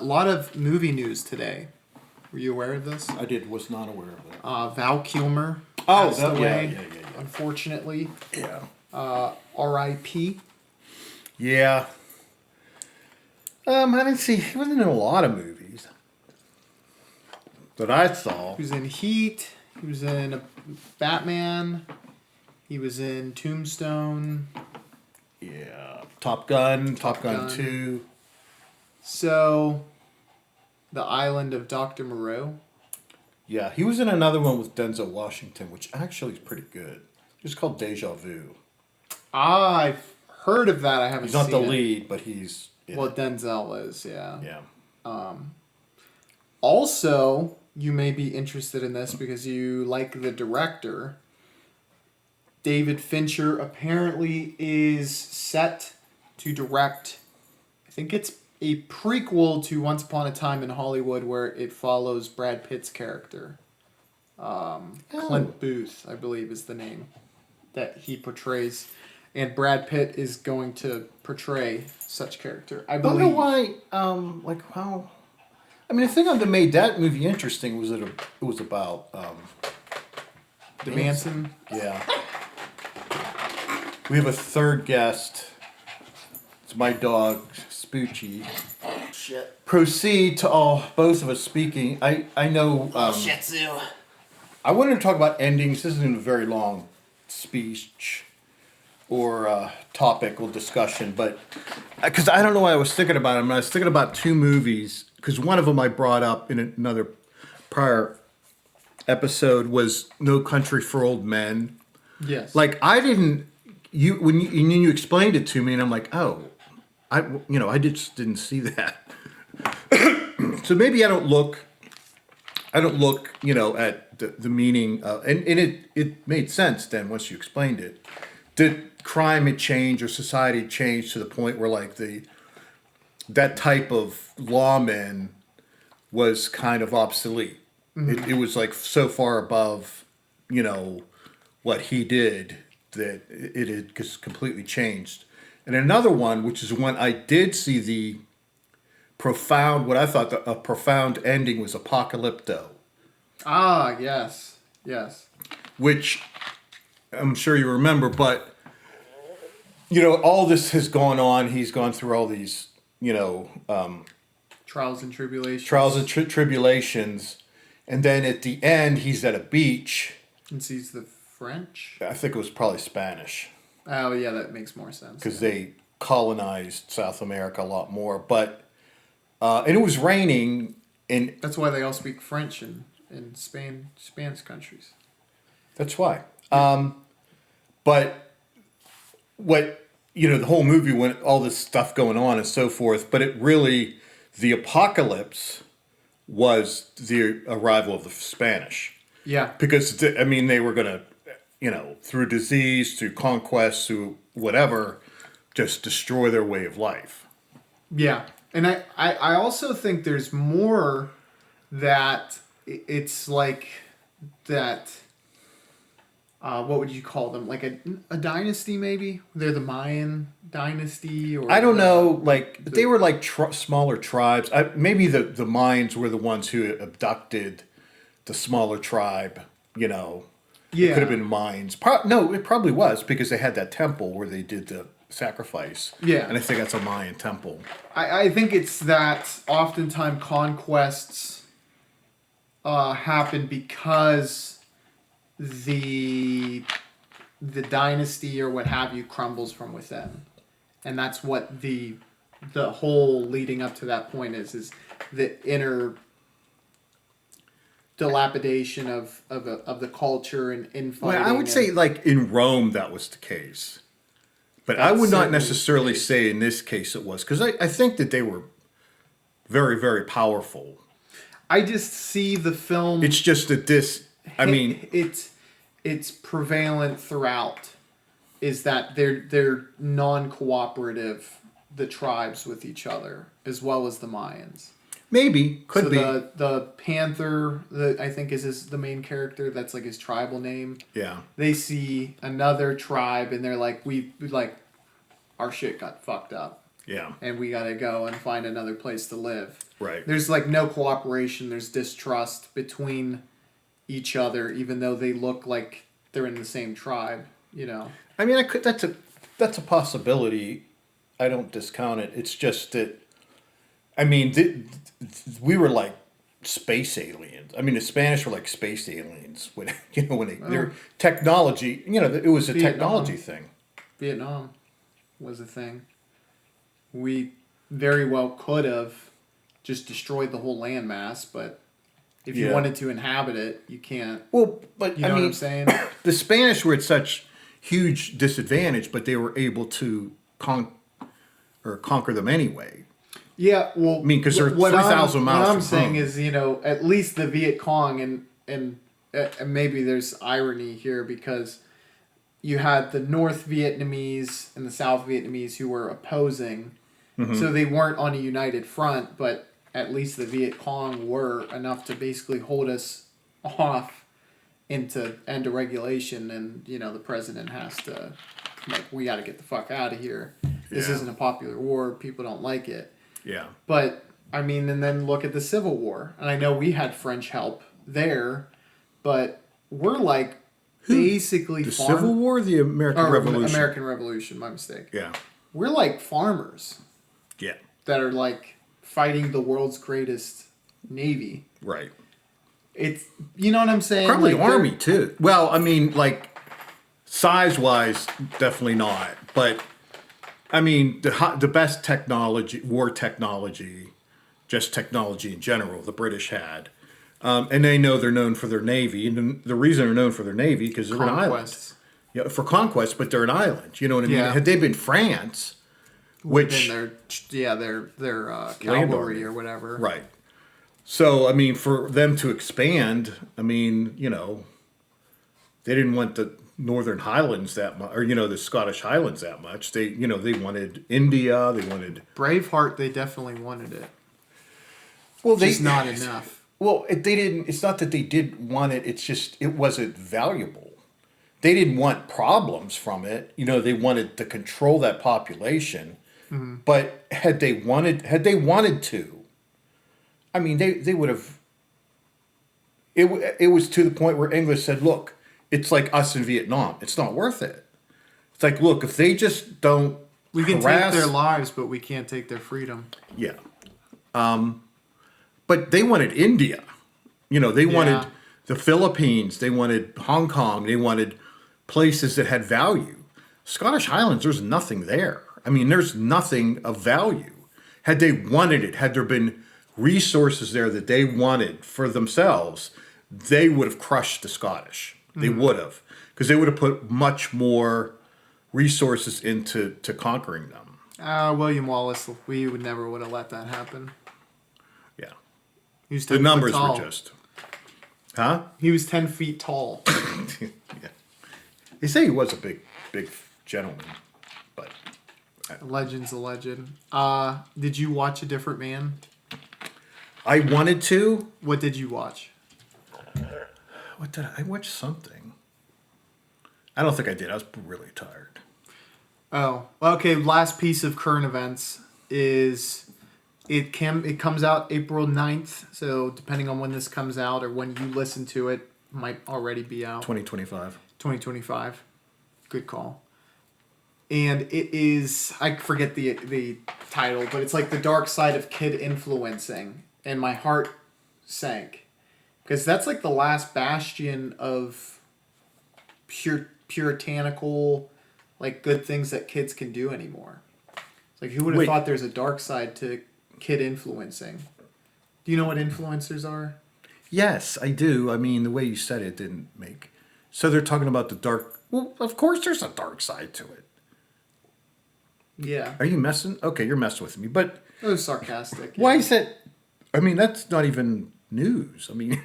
lot of movie news today. Were you aware of this? Was not aware of that. Val Kilmer passed away, yeah. unfortunately. Yeah. R.I.P. Yeah. I didn't see. He wasn't in a lot of movies that I saw. He was in Heat. He was in Batman. He was in Tombstone. Yeah. Top Gun 2. So, The Island of Dr. Moreau. Yeah, he was in another one with Denzel Washington, which actually is pretty good. It's called Deja Vu. I've heard of that. I haven't seen it. He's not the lead, but he's... Well, Denzel is, yeah. Yeah. Also, you may be interested in this because you like the director. David Fincher apparently is set to direct, I think it's a prequel to Once Upon a Time in Hollywood where it follows Brad Pitt's character. Clint Booth, I believe, is the name that he portrays. And Brad Pitt is going to portray such character. I believe. I don't know why, how... I mean, the thing that made that movie interesting was that it was about... the Manson? Yeah. We have a third guest. It's my dog, Spoochie. Oh, shit. Proceed to both of us speaking. I know... Shih Tzu. I wanted to talk about endings. This isn't a very long speech or topic or discussion, but... Because I don't know why I was thinking about them. I was thinking about two movies, because one of them I brought up in another prior episode was No Country for Old Men. Yes. Like, I didn't... When you explained it to me, and I'm like, oh, I just didn't see that. So maybe I don't look, at the meaning of, and it made sense then once you explained it. Did crime had changed or society had changed to the point where like that type of lawman was kind of obsolete? Mm-hmm. It was like so far above, what he did that it had just completely changed. And another one, which is one I did see the profound, what I thought a profound ending was Apocalypto. Ah, yes. Yes. Which I'm sure you remember, but, all this has gone on. He's gone through all these, trials and tribulations. Tribulations. And then at the end, he's at a beach. And sees the French? I think it was probably Spanish. Oh, yeah, that makes more sense. Because they colonized South America a lot more. But, and it was raining. And that's why they all speak French in Spanish countries. That's why. But what, the whole movie went, all this stuff going on and so forth. But it really, the apocalypse was the arrival of the Spanish. Yeah. Because, they were going to, through disease, through conquest, through whatever, just destroy their way of life. Yeah. And I also think there's more that it's like that, what would you call them? Like a dynasty, maybe? They're the Mayan dynasty? Or I don't know. But they were like smaller tribes. Maybe the Mayans were the ones who abducted the smaller tribe, Yeah. It could have been Mayans. No, it probably was, because they had that temple where they did the sacrifice. Yeah. And I think that's a Mayan temple. I think it's that oftentimes conquests happen because the dynasty or what have you crumbles from within. And that's what the whole leading up to that point is the inner dilapidation of the culture and infighting. Well, I would say in Rome that was the case. But I would not necessarily say in this case it was, because I think that they were very, very powerful. I just see the film. It's just that it's prevalent throughout. Is that they're non-cooperative, the tribes with each other as well as the Mayans. Maybe could be the Panther. I think is the main character. That's like his tribal name. Yeah. They see another tribe and they're like, our shit got fucked up. Yeah. And we got to go and find another place to live. Right. There's like no cooperation. There's distrust between each other, even though they look like they're in the same tribe, you know. I mean, that's a possibility. I don't discount it. It's just that, I mean, we were like space aliens. I mean, the Spanish were like space aliens when their technology. It was a technology thing. Vietnam was a thing. We very well could have just destroyed the whole landmass, but if you wanted to inhabit it, you can't. Well, but you know what I'm saying? The Spanish were at such huge disadvantage, but they were able to conquer them anyway. Yeah, well, I mean, because they're 3,000 miles. What I'm saying is, at least the Viet Cong, and maybe there's irony here because you had the North Vietnamese and the South Vietnamese who were opposing, so they weren't on a united front, but at least the Viet Cong were enough to basically hold us off into end of regulation, and the president has to we got to get the fuck out of here. This isn't a popular war. People don't like it. Yeah. But, I mean, and then look at the Civil War. And I know we had French help there, but we're like basically the Civil War or the American Revolution? American Revolution, my mistake. Yeah. We're like farmers. Yeah. That are like fighting the world's greatest navy. Right. It's, you know what I'm saying? Probably like Army, too. Well, I mean, like, size-wise, definitely not. But, I mean, the best technology, war technology, just technology in general, the British had. And they know they're known for their navy. And the reason they're known for their navy, because they're an island. Yeah, for conquest, but they're an island. You know what I mean? Yeah. Had they been France, which... their cavalry or whatever. Right. So, I mean, for them to expand, I mean, they didn't want the Northern Highlands that much, or, the Scottish Highlands that much. They wanted India, they wanted... Braveheart, they definitely wanted it. Well, just not enough. Well, they didn't, it's not that they didn't want it, it's just, it wasn't valuable. They didn't want problems from it. They wanted to control that population. Mm-hmm. But had they wanted to, I mean, they would have. It was to the point where English said, "Look, it's like us in Vietnam. It's not worth it." It's like, look, if they just don't, we can take their lives, but we can't take their freedom. Yeah. But they wanted India. They wanted the Philippines. They wanted Hong Kong. They wanted places that had value. Scottish Highlands, there's nothing there. I mean, there's nothing of value. Had they wanted it, had there been resources there that they wanted for themselves, they would have crushed the Scottish. They would have. Because they would have put much more resources into conquering them. William Wallace, we would have let that happen. Yeah. He was 10 the numbers feet tall. were just... Huh? He was 10 feet tall. Yeah. They say he was a big gentleman, but... A legend's a legend. Did you watch A Different Man? I wanted to. What did you watch? What did I watched something? I don't think I did. I was really tired. Oh, okay. Last piece of current events is it comes out April 9th. So depending on when this comes out or when you listen to it, might already be out. 2025. 2025. Good call. And it is, I forget the title, but it's like the dark side of kid influencing. And my heart sank. Because that's like the last bastion of puritanical, like good things that kids can do anymore. It's like, who would have thought there's a dark side to kid influencing? Do you know what influencers are? Yes, I do. I mean, the way you said it didn't make... So they're talking about the dark... Well, of course there's a dark side to it. Yeah. Are you messing? Okay, you're messing with me, but... It was sarcastic. Why is that... I mean, that's not even news. I mean...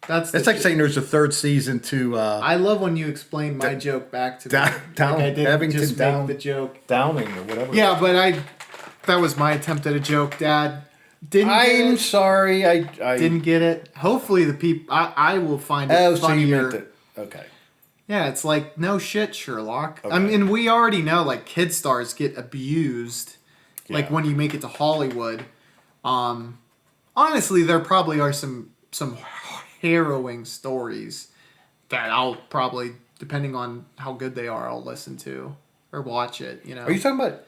That's like saying there's a third season to... I love when you explain my joke back to me. I didn't just make the joke. Downing or whatever. Yeah, but that was my attempt at a joke, Dad. I'm sorry. I didn't get it. Hopefully the people... I will find it funnier. So you meant it. Okay. Yeah, it's like, no shit, Sherlock. Okay. I mean, we already know, like, kid stars get abused Like Yeah. when you make it to Hollywood, honestly, there probably are some harrowing stories that I'll probably, depending on how good they are, I'll listen to or watch it. You know, Are you talking about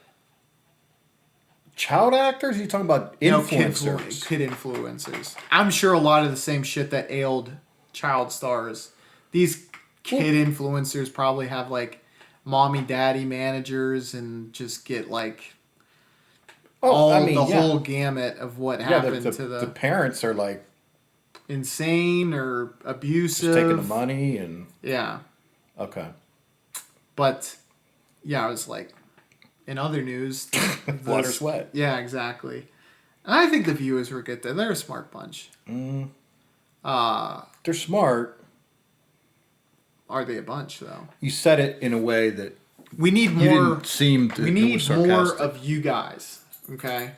child actors? Or are you talking about No, influencers? kid influencers. I'm sure a lot of the same shit that ailed child stars. These kid influencers probably have like mommy daddy managers and just get like whole gamut of what happened to the parents are like insane or abusive. just taking the money and Yeah. okay. But yeah, I was like, in other news, Water's wet. Yeah, exactly. And I think the viewers were good there. They're a smart bunch. They're smart. Are they a bunch though? You said it in a way that We need you more. didn't seem to. We it need was more sarcastic. of you guys. Okay.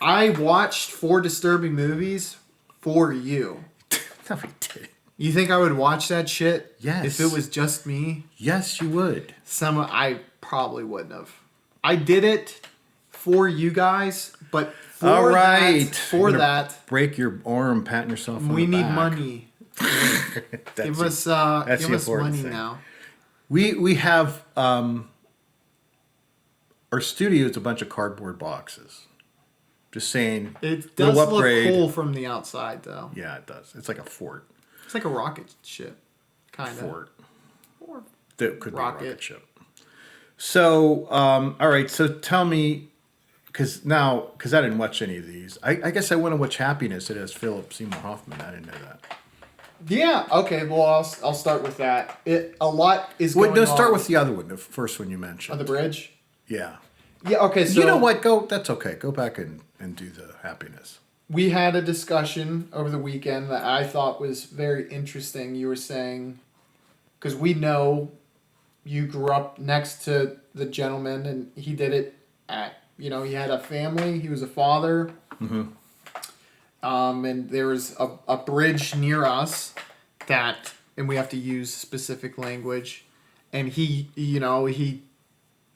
I watched 4 disturbing movies for you. No, we did. You think I would watch that shit? Yes. If it was just me? Yes, you would. I probably wouldn't have. I did it for you guys, but for All right. for You're gonna that, break your arm, patting yourself on we the need back. money. That's Give it. us that's give the us important money thing. now. We have our studio is a bunch of cardboard boxes. Just saying. It does little look upgrade. cool from the outside, though. Yeah, it does. It's like a fort. It's like a rocket ship, kind of. Fort. Or That could Rocket. be a rocket ship. So, all right. So tell me, because I didn't watch any of these. I guess I want to watch Happiness. It has Philip Seymour Hoffman. I didn't know that. Yeah. Okay. Well, I'll start with that. A lot is Wait, going no, start on. with the other one, the first one you mentioned. On the bridge. Yeah. Yeah. Okay. So You know what? That's okay. Go back and do the Happiness. we had a discussion over the weekend that I thought was very interesting. You were saying, because we know you grew up next to the gentleman, and he did it he had a family. He was a father. Mm-hmm. And there was a bridge near us and we have to use specific language, and he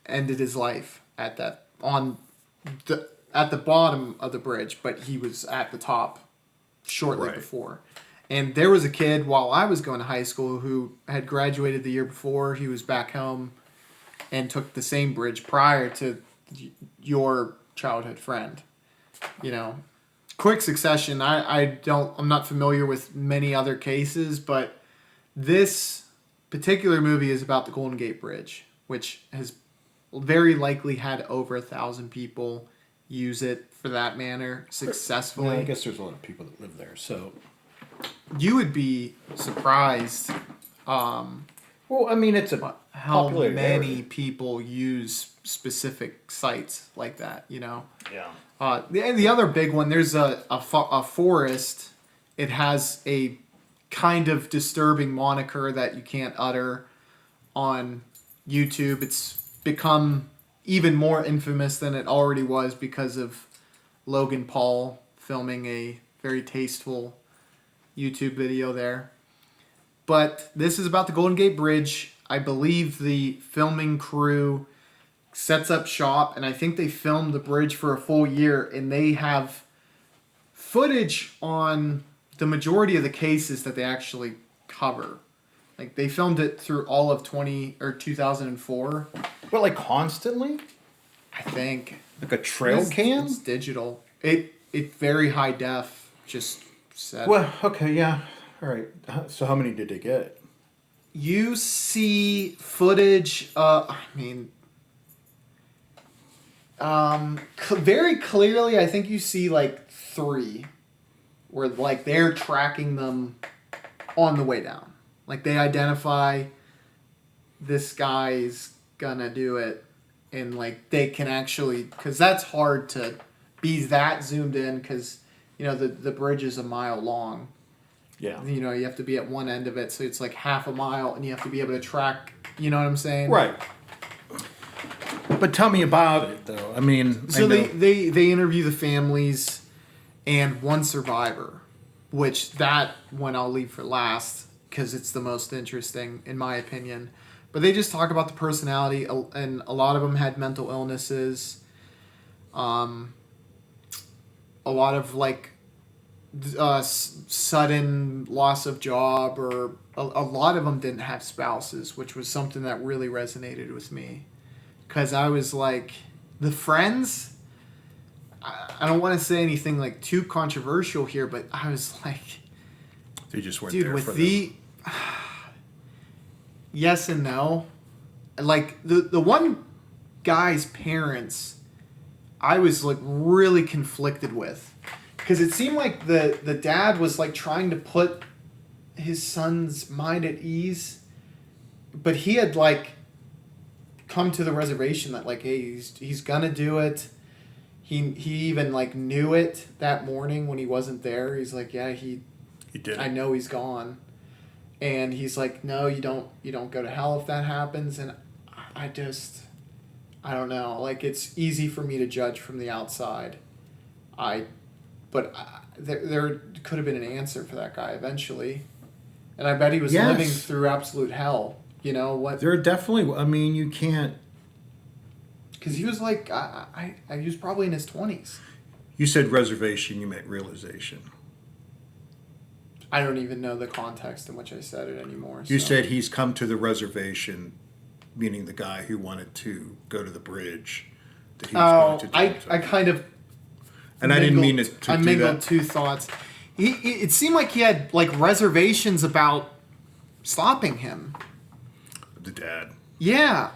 ended his life at the bottom of the bridge, but he was at the top shortly Right. before. And there was a kid while I was going to high school who had graduated the year before. He was back home and took the same bridge prior to your childhood friend. Quick succession. I'm not familiar with many other cases, but this particular movie is about the Golden Gate Bridge, which has very likely had over 1,000 people use it for that manner successfully. Well, I guess there's a lot of people that live there, so. You would be surprised Well, I mean, it's a how populated many area. people use specific sites like that, Yeah. the other big one, there's a forest. It has a kind of disturbing moniker that you can't utter on YouTube. It's become even more infamous than it already was because of Logan Paul filming a very tasteful YouTube video there. But this is about the Golden Gate Bridge. I believe the filming crew sets up shop, and I think they filmed the bridge for a full year, and they have footage on the majority of the cases that they actually cover. Like, they filmed it through all of 2004, But like constantly? I think. Like a trail cam? It's digital. It very high def, just set. Well, okay, yeah. All right. So how many did they get? You see footage, very clearly, I think you see like 3 where like they're tracking them on the way down. Like they identify this guy's gonna do it, and like they can actually, because that's hard to be that zoomed in, because the bridge is a mile long. Yeah. You have to be at one end of it, so it's like half a mile, and you have to be able to track. You know what I'm saying? Right. But tell me about it, though. I mean, So I know. they interview the families and one survivor, which that one I'll leave for last because it's the most interesting in my opinion. But they just talk about the personality, and a lot of them had mental illnesses. A lot of like sudden loss of job, or a lot of them didn't have spouses, which was something that really resonated with me. Because I was like, the Friends, I don't want to say anything like too controversial here, but I was like, They just weren't dude, there with for the yes and no. Like the one guy's parents, I was like really conflicted with, because it seemed like the dad was like trying to put his son's mind at ease, but he had like come to the reservation that like, hey, he's gonna do it. He even like knew it that morning when he wasn't there. He's like, yeah, he did. I know he's gone. And he's like, no, you don't go to hell if that happens. And I don't know. Like, it's easy for me to judge from the outside. But there could have been an answer for that guy eventually. And I bet he was living through absolute hell. You know what? There are definitely. I mean, you can't. Because he was like, he was probably in his 20s. You said reservation. You meant realization. I don't even know the context in which I said it anymore. You said he's come to the reservation, meaning the guy who wanted to go to the bridge. That he was going to do I kind of. And I didn't mean to do that. I mingled two thoughts. It seemed like he had like reservations about stopping him. The dad. Yeah,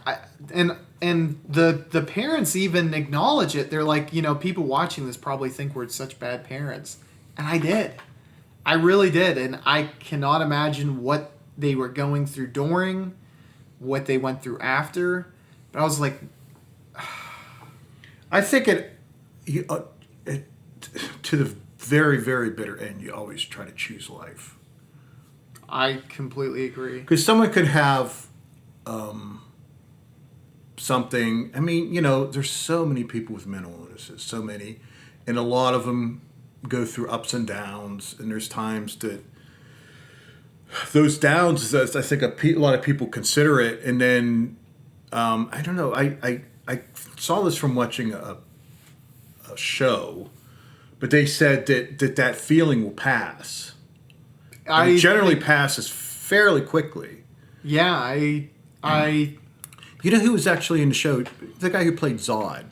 and the parents even acknowledge it. They're like, people watching this probably think we're such bad parents, and I did. I really did, and I cannot imagine what they were going through during, what they went through after. But I was like, I think to the very, very bitter end, you always try to choose life. I completely agree. Because someone could have something. I mean, there's so many people with mental illnesses, so many, and a lot of them go through ups and downs, and there's times that those downs, I think a lot of people consider it, and then I don't know. I saw this from watching a show, but they said that feeling will pass. It generally passes fairly quickly. Yeah, I. You know who was actually in the show? The guy who played Zod.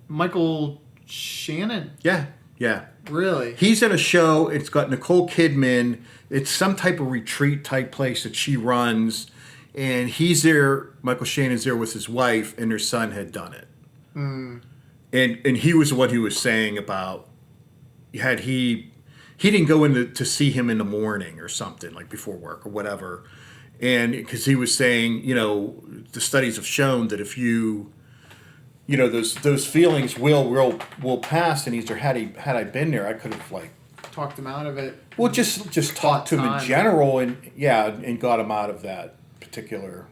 Michael Shannon. Yeah. Yeah. Really? He's in a show. It's got Nicole Kidman. It's some type of retreat type place that she runs. And he's there, Michael Shannon's there with his wife, and their son had done it. Mm. And he was the one who was saying about, he didn't go in to see him in the morning or something, like before work or whatever. And because he was saying, the studies have shown that if you, those feelings will pass. And he's there, had I been there, I could have like talked him out of it. Well, just talked to him in general, and got him out of that particular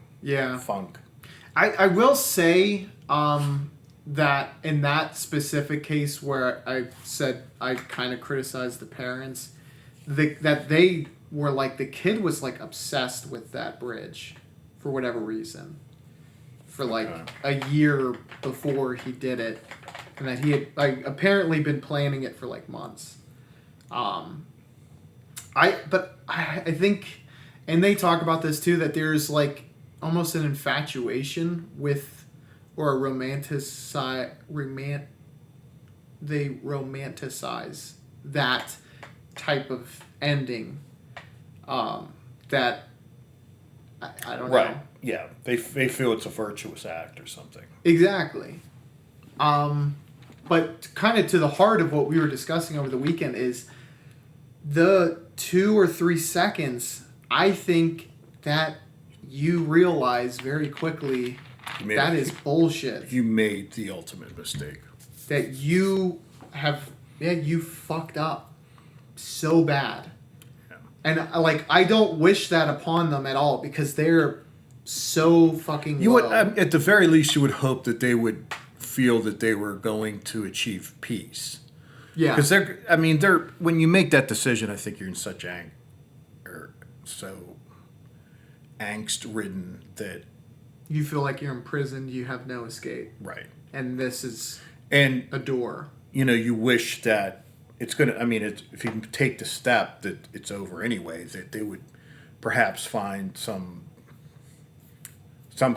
funk. I will say that in that specific case where I said I kind of criticized the parents, that they were like, the kid was like obsessed with that bridge for whatever reason. For like a year before he did it, and that he had apparently been planning it for like months. I think, and they talk about this too, that there's like almost an infatuation with, or they romanticize that type of ending. That I don't know. Right. Yeah, they feel it's a virtuous act or something. Exactly. But kind of to the heart of what we were discussing over the weekend is the 2 or 3 seconds, I think that you realize very quickly that is bullshit. You made the ultimate mistake. That you fucked up so bad. Yeah. And I don't wish that upon them at all, because they're so fucking you low. would, at the very least, you would hope that they would feel that they were going to achieve peace. Yeah, because they're when you make that decision, I think you're in such angst-ridden that you feel like you're imprisoned. You have no escape. Right. And this is And adore. you wish that it's gonna. I mean, if you can take the step that it's over anyway, that they would perhaps find some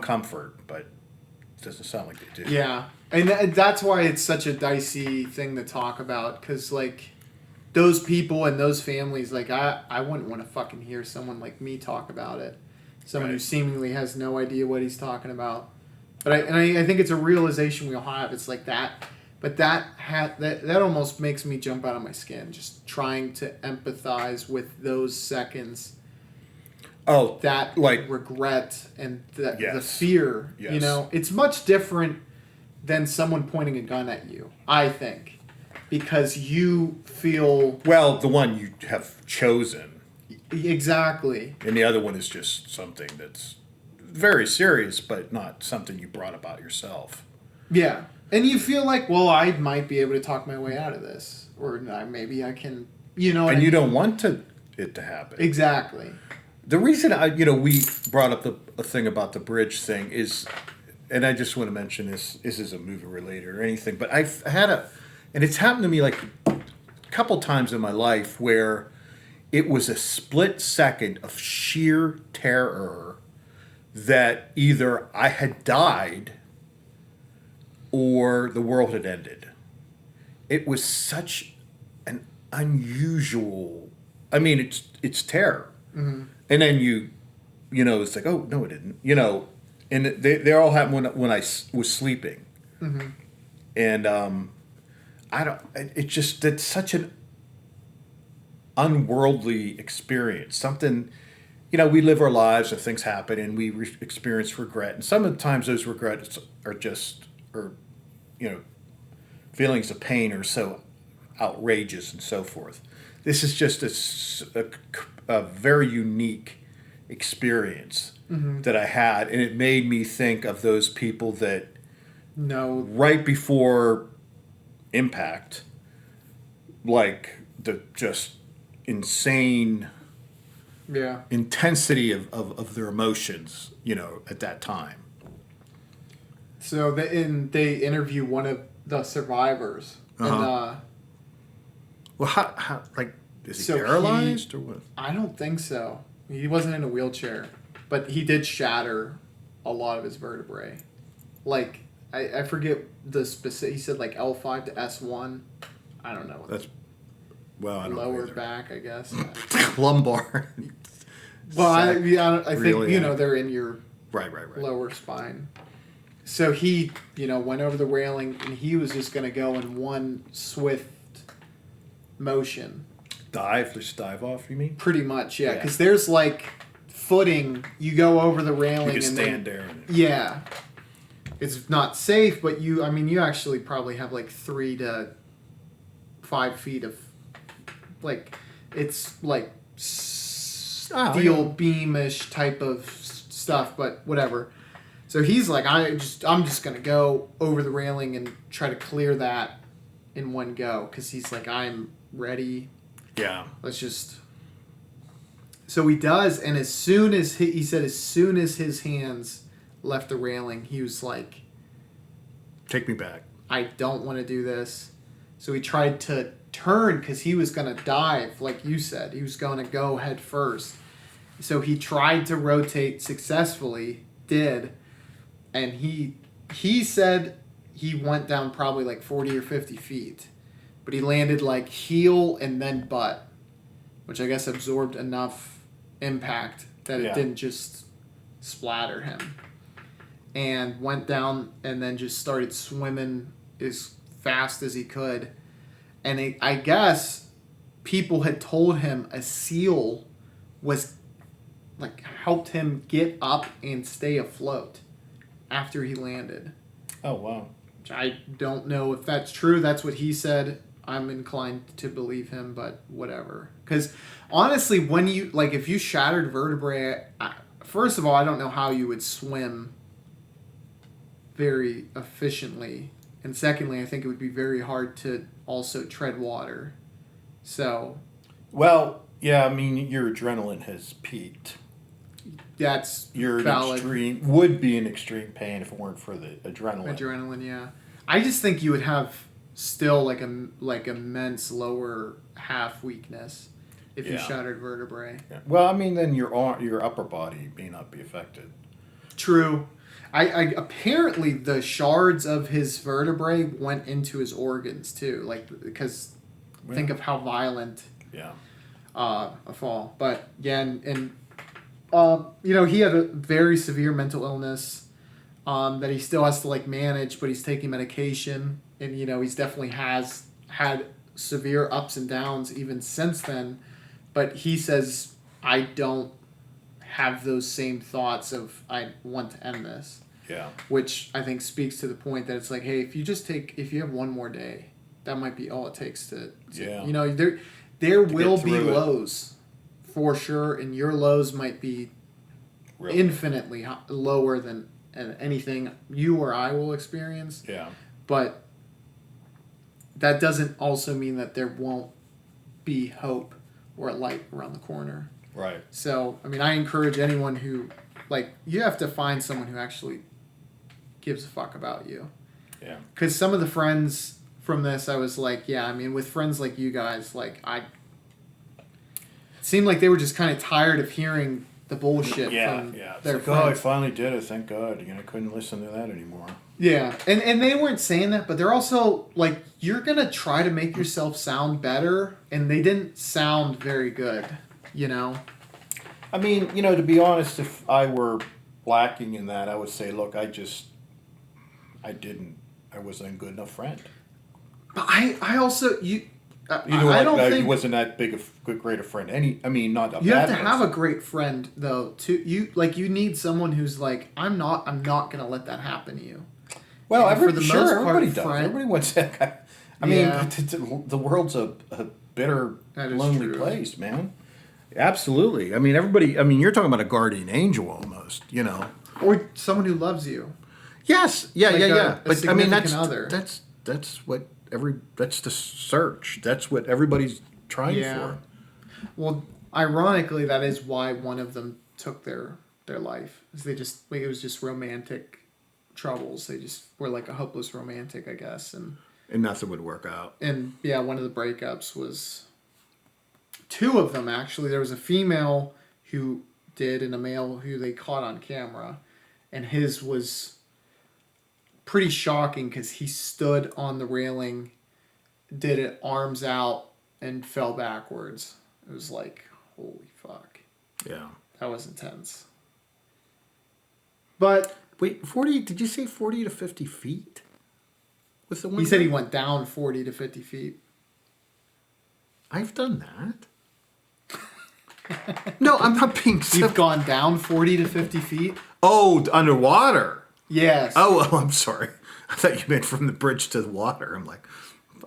comfort, but it doesn't sound like they do. Yeah, and that's why it's such a dicey thing to talk about, because like those people and those families, like I wouldn't want to fucking hear someone like me talk about it. Someone who seemingly has no idea what he's talking about. But I think it's a realization we all have. It's like that, but that almost makes me jump out of my skin just trying to empathize with those seconds. Oh, that like regret and the yes. fear. Yes. It's much different than someone pointing a gun at you, I think, because you feel the one you have chosen. Exactly. And the other one is just something that's very serious, but not something you brought about yourself. Yeah. And you feel like, well, I might be able to talk my way out of this. Or maybe I can, And you don't want it to happen. Exactly. The reason we brought up a thing about the bridge thing is, and I just want to mention this isn't movie related or anything, but I've had and it's happened to me like a couple times in my life where it was a split second of sheer terror that either I had died or the world had ended. It was such an unusual. I mean, it's terror, and then it's like, oh no, it didn't. And they all happened when I was sleeping, and I don't. It's such an unworldly experience. Something. We live our lives and things happen and we experience regret. And sometimes those regrets are feelings of pain are so outrageous and so forth. This is just a very unique experience that I had. And it made me think of those people that right before impact, like the just insane intensity of their emotions, at that time. So they interview one of the survivors. And, well, how like, is he paralyzed or what? I don't think so. He wasn't in a wheelchair, but he did shatter a lot of his vertebrae. Like, I forget the specific, he said like L5 to S1. I don't know. That's, I don't know. Lower back, I guess. Lumbar. Well, I think, really, they're in your right. lower spine. So he, went over the railing, and he was just going to go in one swift motion. Just dive off, you mean? Pretty much, yeah. Because there's, like, footing. You go over the railing. You can stand there. Yeah. It's not safe, but you actually probably have, like, 3 to 5 feet of, like, it's, like, steel beamish type of stuff, but whatever. So he's like, I'm just gonna go over the railing and try to clear that in one go, because he's like, I'm ready. Yeah. Let's just. So he does, and as soon as he said, as soon as his hands left the railing, he was like, "Take me back. I don't want to do this." So he tried to turn because he was going to dive, like you said. He was going to go head first. So he tried to rotate successfully, did, and he said he went down probably like 40 or 50 feet. But he landed like heel and then butt, which I guess absorbed enough impact that it didn't just splatter him. And went down and then just started swimming as fast as he could. And I guess people had told him a seal was like helped him get up and stay afloat after he landed. Oh, wow. I don't know if that's true. That's what he said. I'm inclined to believe him, but whatever. Because honestly, when you, like, if you shattered vertebrae, first of all, I don't know how you would swim very efficiently. And secondly, I think it would be very hard to also tread water. So. Well, yeah, I mean, your adrenaline has peaked. That's You're valid. would be in extreme pain if it weren't for the adrenaline. Adrenaline, yeah. I just think you would have still like immense lower half weakness if you Yeah. shattered vertebrae. Yeah. Well, I mean, then your upper body may not be affected. True. I apparently the shards of his vertebrae went into his organs too, like because think of how violent Yeah. a fall. But yeah, and he had a very severe mental illness that he still has to like manage, but he's taking medication, and he's definitely has had severe ups and downs even since then. But he says I don't have those same thoughts of I want to end this. Yeah. Which I think speaks to the point that it's like, hey, if you have one more day, that might be all it takes to Yeah. there will be through it. lows for sure, and your lows might be Really. infinitely lower than anything you or I will experience. Yeah. But that doesn't also mean that there won't be hope or a light around the corner. Right. So, I mean, I encourage anyone who, you have to find someone who actually gives a fuck about you. Yeah. Because some of the friends from this, I was like, yeah, I mean, with friends like you guys, it seemed like they were just kind of tired of hearing the bullshit from It's their like, friends. oh, I finally did it. Thank God. I couldn't listen to that anymore. Yeah, and they weren't saying that, but they're also like, you're going to try to make yourself sound better, and they didn't sound very good, I mean, to be honest, if I were lacking in that, I would say, look, I wasn't a good enough friend. But I also, I don't think... he wasn't that great a friend. Not a You bad have to have a person. great friend, though, you need someone who's like, I'm not going to let that happen to you. Well, And for the most part, everybody does. friend- Everybody wants that guy. Yeah. The world's a bitter, That is lonely true. place, man. Absolutely. I mean, everybody. I mean, you're talking about a guardian angel almost. Or someone who loves you. Yes. Yeah. Like Yeah. a But I mean, that's significant other. that's the search. That's what everybody's trying Yeah. for. Well, ironically, that is why one of them took their life. Is it was just romantic troubles. They just were like a hopeless romantic, I guess, and nothing would work out. yeah, one of the breakups was two of them actually. There was a female who did and a male who they caught on camera, and his was pretty shocking because he stood on the railing, did it arms out, and fell backwards. It was like, holy fuck. Yeah. That was intense. But Wait, 40? Did you say 40 to 50 feet? Was the one? he said he went down 40 to 50 feet. I've done that. No, I'm not being. You've gone down 40 to 50 feet? Oh, underwater. Yes. Oh, I'm sorry. I thought you meant from the bridge to the water. I'm like,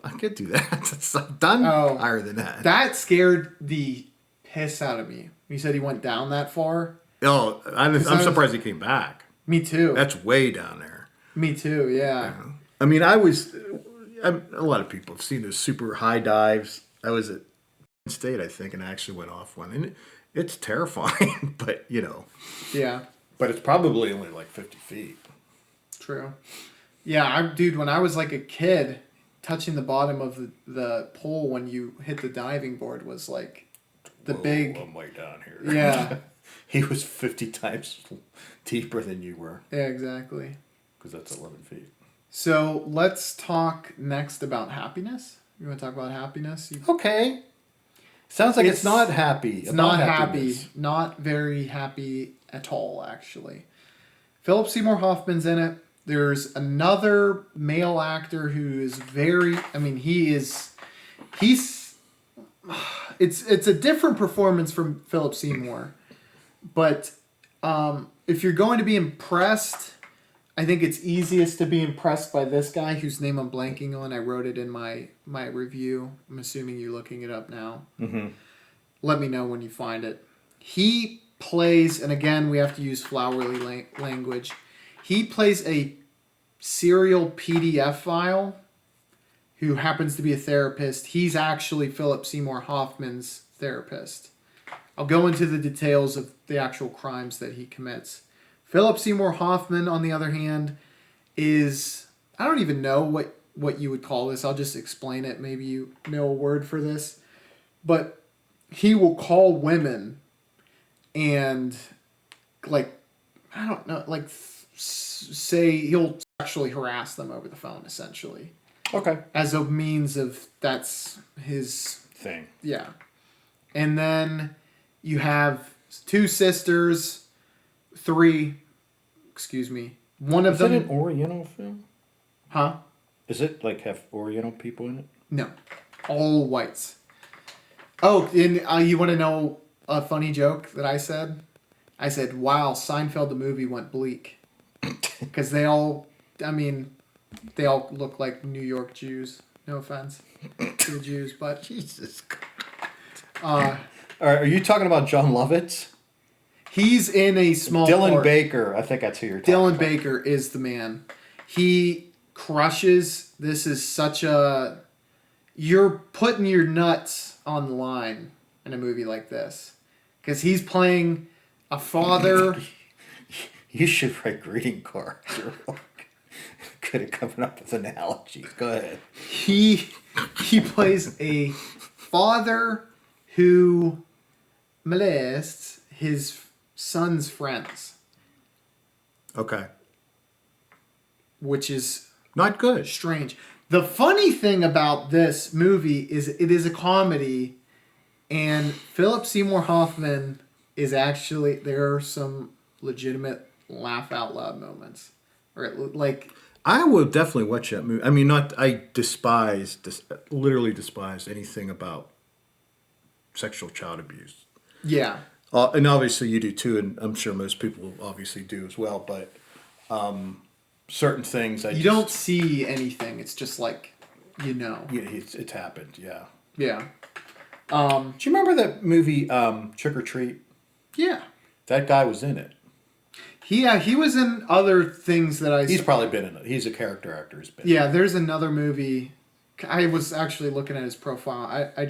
I could do that. I've done higher than that. That scared the piss out of me. You said he went down that far? Oh, I'm surprised he came back. Me too. That's way down there. Me too, yeah. I mean, a lot of people have seen those super high dives. I was at State, I think, and I actually went off one. And it's terrifying, but, Yeah, But it's probably only like 50 feet. true. Yeah, dude, when I was like a kid, touching the bottom of the pole when you hit the diving board was like the big... I'm way down here. Yeah. He was 50 times deeper than you were. Yeah, exactly. Because that's 11 feet. So let's talk next about happiness. You want to talk about happiness? Okay. Sounds like it's not happy. It's not happy. Not very happy at all, actually. Philip Seymour Hoffman's in it. There's another male actor who is very... I mean, he's... It's a different performance from Philip Seymour. But if you're going to be impressed... I think it's easiest to be impressed by this guy whose name I'm blanking on. I wrote it in my review. I'm assuming you're looking it up now. Mm-hmm. Let me know when you find it. He plays, and again, we have to use flowery language. He plays a serial PDF file who happens to be a therapist. He's actually Philip Seymour Hoffman's therapist. I'll go into the details of the actual crimes that he commits. Philip Seymour Hoffman, on the other hand, is I don't even know what you would call this. I'll just explain it. Maybe you know a word for this. But he will call women and, like, I don't know, like, say he'll sexually harass them over the phone, essentially. Okay. As a means of, that's his Thing. Yeah. And then you have 2 sisters, 3, excuse me. One of them. Is it an Oriental film? Huh? Is it like have Oriental people in it? No. All whites. Oh, and you want to know a funny joke that I said? I said, wow, Seinfeld the movie went bleak. Because they all look like New York Jews. No offense to the Jews, but Jesus. Uh, All right, are you talking about John Lovitz? He's in a small Dylan part. Baker, I think that's who you're talking about. Dylan Baker is the man. He crushes. This is such a... You're putting your nuts on the line in a movie like this. Because he's playing a father... You should write greeting cards. Could have come up with analogies. Go ahead. He plays a father who molests his son's friends. Okay. Which is not good. Strange. The funny thing about this movie is it is a comedy, and Philip Seymour Hoffman is actually, there are some legitimate laugh out loud moments. Or like... I will definitely watch that movie. I mean, I literally despise anything about sexual child abuse. Yeah. And obviously you do too, and I'm sure most people obviously do as well, but certain things you don't see anything. It's just like, you know. Yeah, it's happened, yeah. Yeah. Do you remember that movie Trick or Treat? Yeah. That guy was in it. He was in other things that He's probably been in it. He's a character actor. Yeah, there's another movie. I was actually looking at his profile. I'm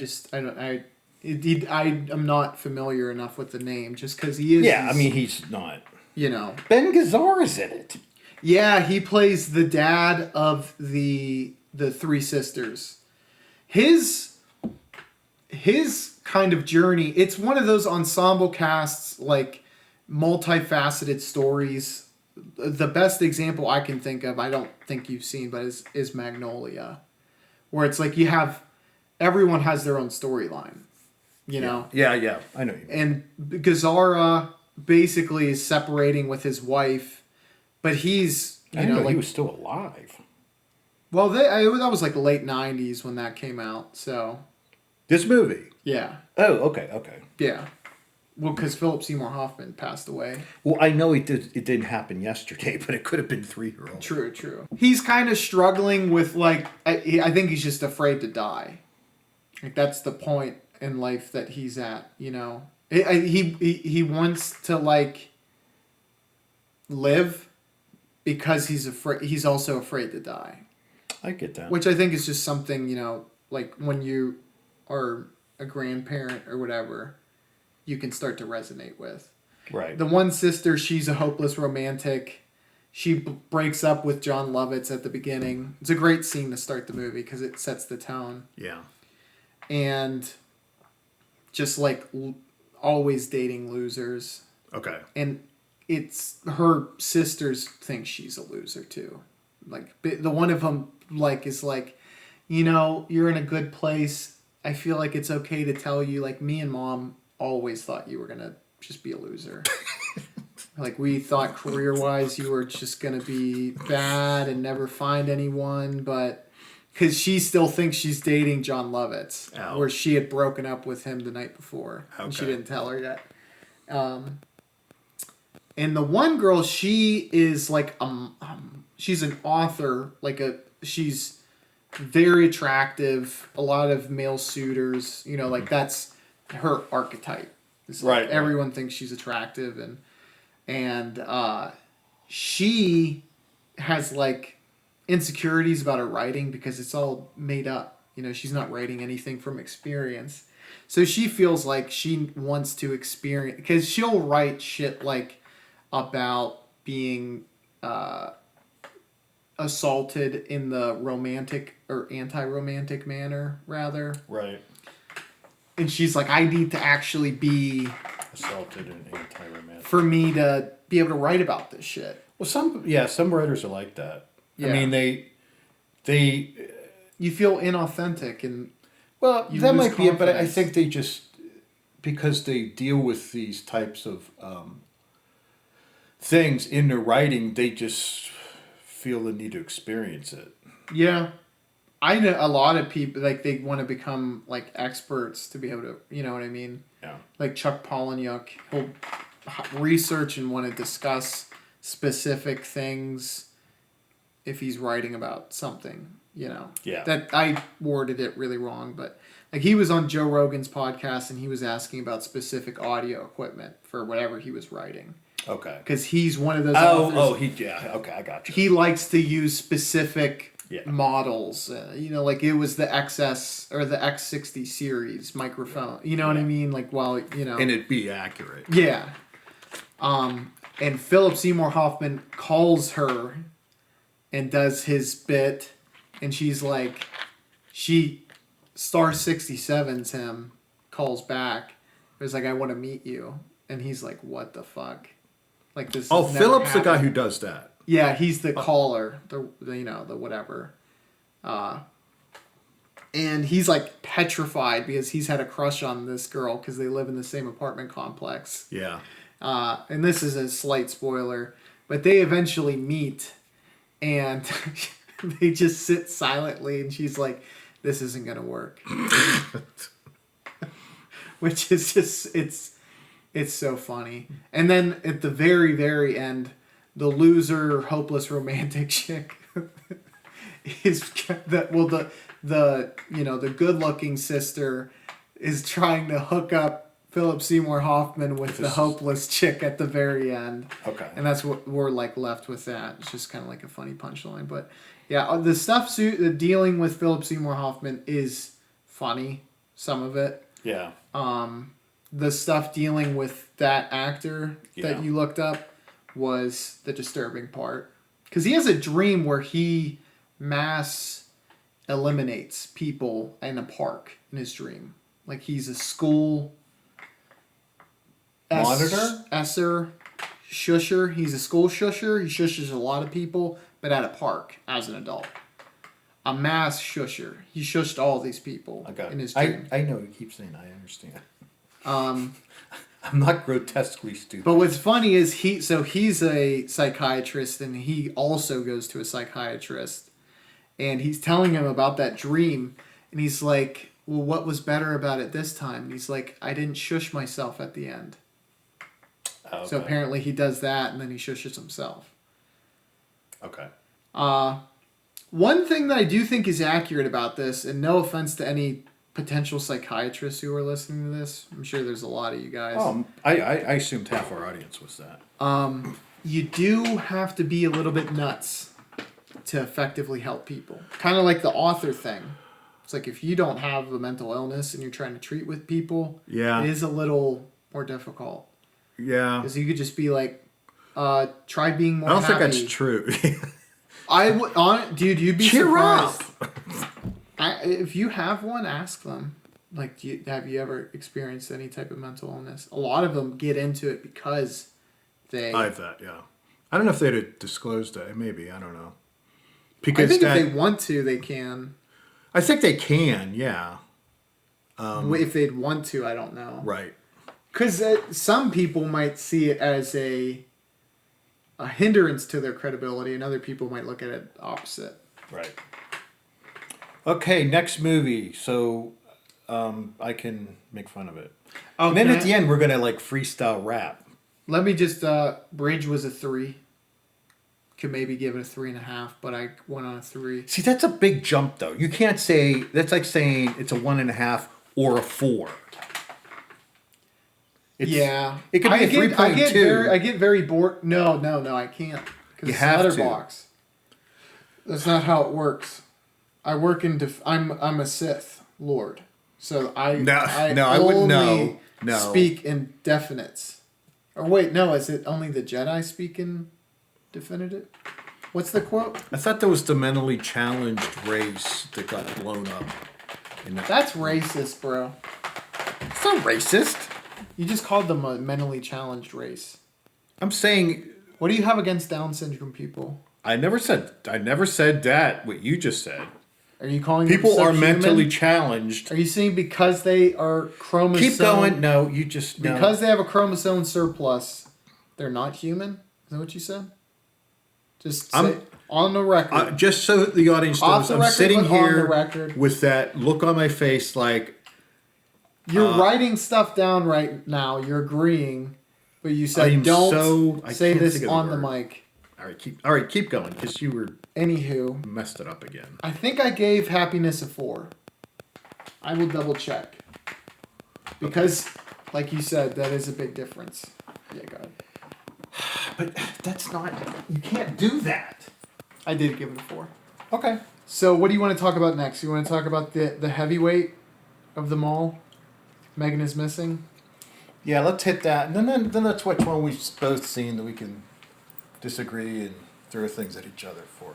not familiar enough with the name just because he is. Yeah, I mean he's not. You know, Ben Gazzara's in it. Yeah, he plays the dad of the 3 sisters. His kind of journey. It's one of those ensemble casts, like, multifaceted stories. The best example I can think of, I don't think you've seen, but is Magnolia, where it's like you have everyone has their own storyline, you know. Yeah, I know you. And Gazzara basically is separating with his wife, but he's I didn't know he was still alive. Well, that was like the late '90s when that came out. So this movie. Yeah. Oh, okay. Yeah. Well, because Philip Seymour Hoffman passed away. Well, I know it didn't happen yesterday, but it could have been 3-year-old. True. He's kind of struggling with, like, I think he's just afraid to die. Like, that's the point in life that he's at, you know. He wants to, like, live because he's afraid. He's also afraid to die. I get that. Which I think is just something, you know, like when you are a grandparent or whatever, you can start to resonate with. Right. The one sister, she's a hopeless romantic. She breaks up with John Lovitz at the beginning. It's a great scene to start the movie because it sets the tone. Yeah. And just like always dating losers. Okay. And it's her sisters think she's a loser too. Like the one of them like is like, you know, you're in a good place. I feel like it's okay to tell you, like, me and Mom always thought you were gonna just be a loser. Like, we thought career-wise you were just gonna be bad and never find anyone, but because she still thinks she's dating John Lovitz, where she had broken up with him the night before, and she didn't tell her yet. And the one girl, she is like she's an author, she's very attractive, a lot of male suitors, you know, like that's her archetype. It's like right. Everyone thinks she's attractive, and she has like insecurities about her writing because it's all made up. You know, she's not writing anything from experience. So she feels like she wants to experience, because she'll write shit like about being assaulted in the romantic or anti-romantic manner, rather. Right. And she's like, I need to actually be Assaulted and anti-romantic. for me to be able to write about this shit. Well, some writers are like that. Yeah. I mean, they You feel inauthentic and well, you that lose might be it, but I confidence. think they just because they deal with these types of things in their writing, they just feel the need to experience it. yeah. I know a lot of people like they want to become like experts to be able to, you know what I mean? Yeah. Like Chuck Palahniuk, he'll research and want to discuss specific things if he's writing about something, you know. Yeah. That I worded it really wrong, but like he was on Joe Rogan's podcast and he was asking about specific audio equipment for whatever he was writing. Okay. Because he's one of those authors. Okay, I got you. He likes to use specific Yeah. models. You know, like it was the XS or the X60 series microphone. You know what I mean? Like, well, you know. And it'd be accurate. Yeah. And Philip Seymour Hoffman calls her and does his bit, and she's like, she star 67's him, calls back. It was like, I want to meet you. And he's like, what the fuck? Like this. Oh, has never Philip's the guy happened. who does that. Yeah, he's the caller, the you know, the whatever. And he's like petrified because he's had a crush on this girl because they live in the same apartment complex. Yeah. And this is a slight spoiler, but they eventually meet and they just sit silently and she's like, this isn't going to work. Which is just, it's so funny. And then at the very, very end, the loser, hopeless romantic chick is the you know, the good-looking sister is trying to hook up Philip Seymour Hoffman with the hopeless chick at the very end. Okay. And that's what we're like left with that. It's just kind of like a funny punchline, but yeah, the stuff the dealing with Philip Seymour Hoffman is funny, some of it. Yeah. The stuff dealing with that actor Yeah. that you looked up was the disturbing part. Because he has a dream where he mass eliminates people in a park in his dream. Like he's a school Monitor? Shusher. He's a school shusher. He shushes a lot of people, but at a park as an adult. A mass shusher. He shushed all these people in his dream. I know, you keep saying I understand. I'm not grotesquely stupid. But what's funny is he's a psychiatrist and he also goes to a psychiatrist and he's telling him about that dream and he's like, well, what was better about it this time? And he's like, I didn't shush myself at the end. Okay. So apparently he does that and then he shushes himself. Okay. One thing that I do think is accurate about this, and no offense to any potential psychiatrists who are listening to this, I'm sure there's a lot of you guys. I assumed half our audience was that. You do have to be a little bit nuts to effectively help people. Kind of like the author thing. It's like if you don't have a mental illness and you're trying to treat with people, Yeah. it is a little more difficult. Yeah. Because you could just be like, try being more I don't happy. think that's true. I would, dude, you'd be Cheer surprised. up. If you have one, ask them. Like, have you ever experienced any type of mental illness? A lot of them get into it because they. I have that, yeah. I don't know if they'd have disclosed that. Maybe, I don't know. I Because think if they want to, they can. I think they can, yeah. If they'd want to, I don't know. Right. Because some people might see it as a hindrance to their credibility, and other people might look at it opposite. Right. Okay, next movie. So I can make fun of it. Oh, And then at the end, we're going to like freestyle rap. Let me just, Bridge was a 3. Could maybe give it a 3.5, but I went on a 3. See, that's a big jump, though. You can't say, that's like saying it's a 1.5 or a 4. Yeah. It could be a 3.2. I get very bored. No, I can't. Because You it's have to. Letterbox. That's not how it works. I work in. I'm a Sith Lord, so I I wouldn't know. No. Speak in definites. Or wait, no, is it only the Jedi speak in definitive? What's the quote? I thought that was the mentally challenged race that got blown up. That's racist, bro. It's not racist. You just called them a mentally challenged race. I'm saying. What do you have against Down syndrome people? I never said that. What you just said. Are you calling people them are subhuman? mentally challenged? Are you saying because they are chromosome? Keep going. No, you just no. Because they have a chromosome surplus, they're not human. Is that what you said? Just say, on the record. Just so the audience knows, I'm sitting here with that look on my face, like you're writing stuff down right now. You're agreeing, but you said don't say this on the mic. All right, keep going because you were. Anywho, messed it up again. I think I gave Happiness a 4. I will double check because, like you said, that is a big difference. Yeah, go ahead. But that's not. You can't do that. I did give it a 4. Okay. So what do you want to talk about next? You want to talk about the heavyweight of them all? Megan is missing. Yeah, let's hit that. And then that's which one we've both seen that we can disagree and throw things at each other for.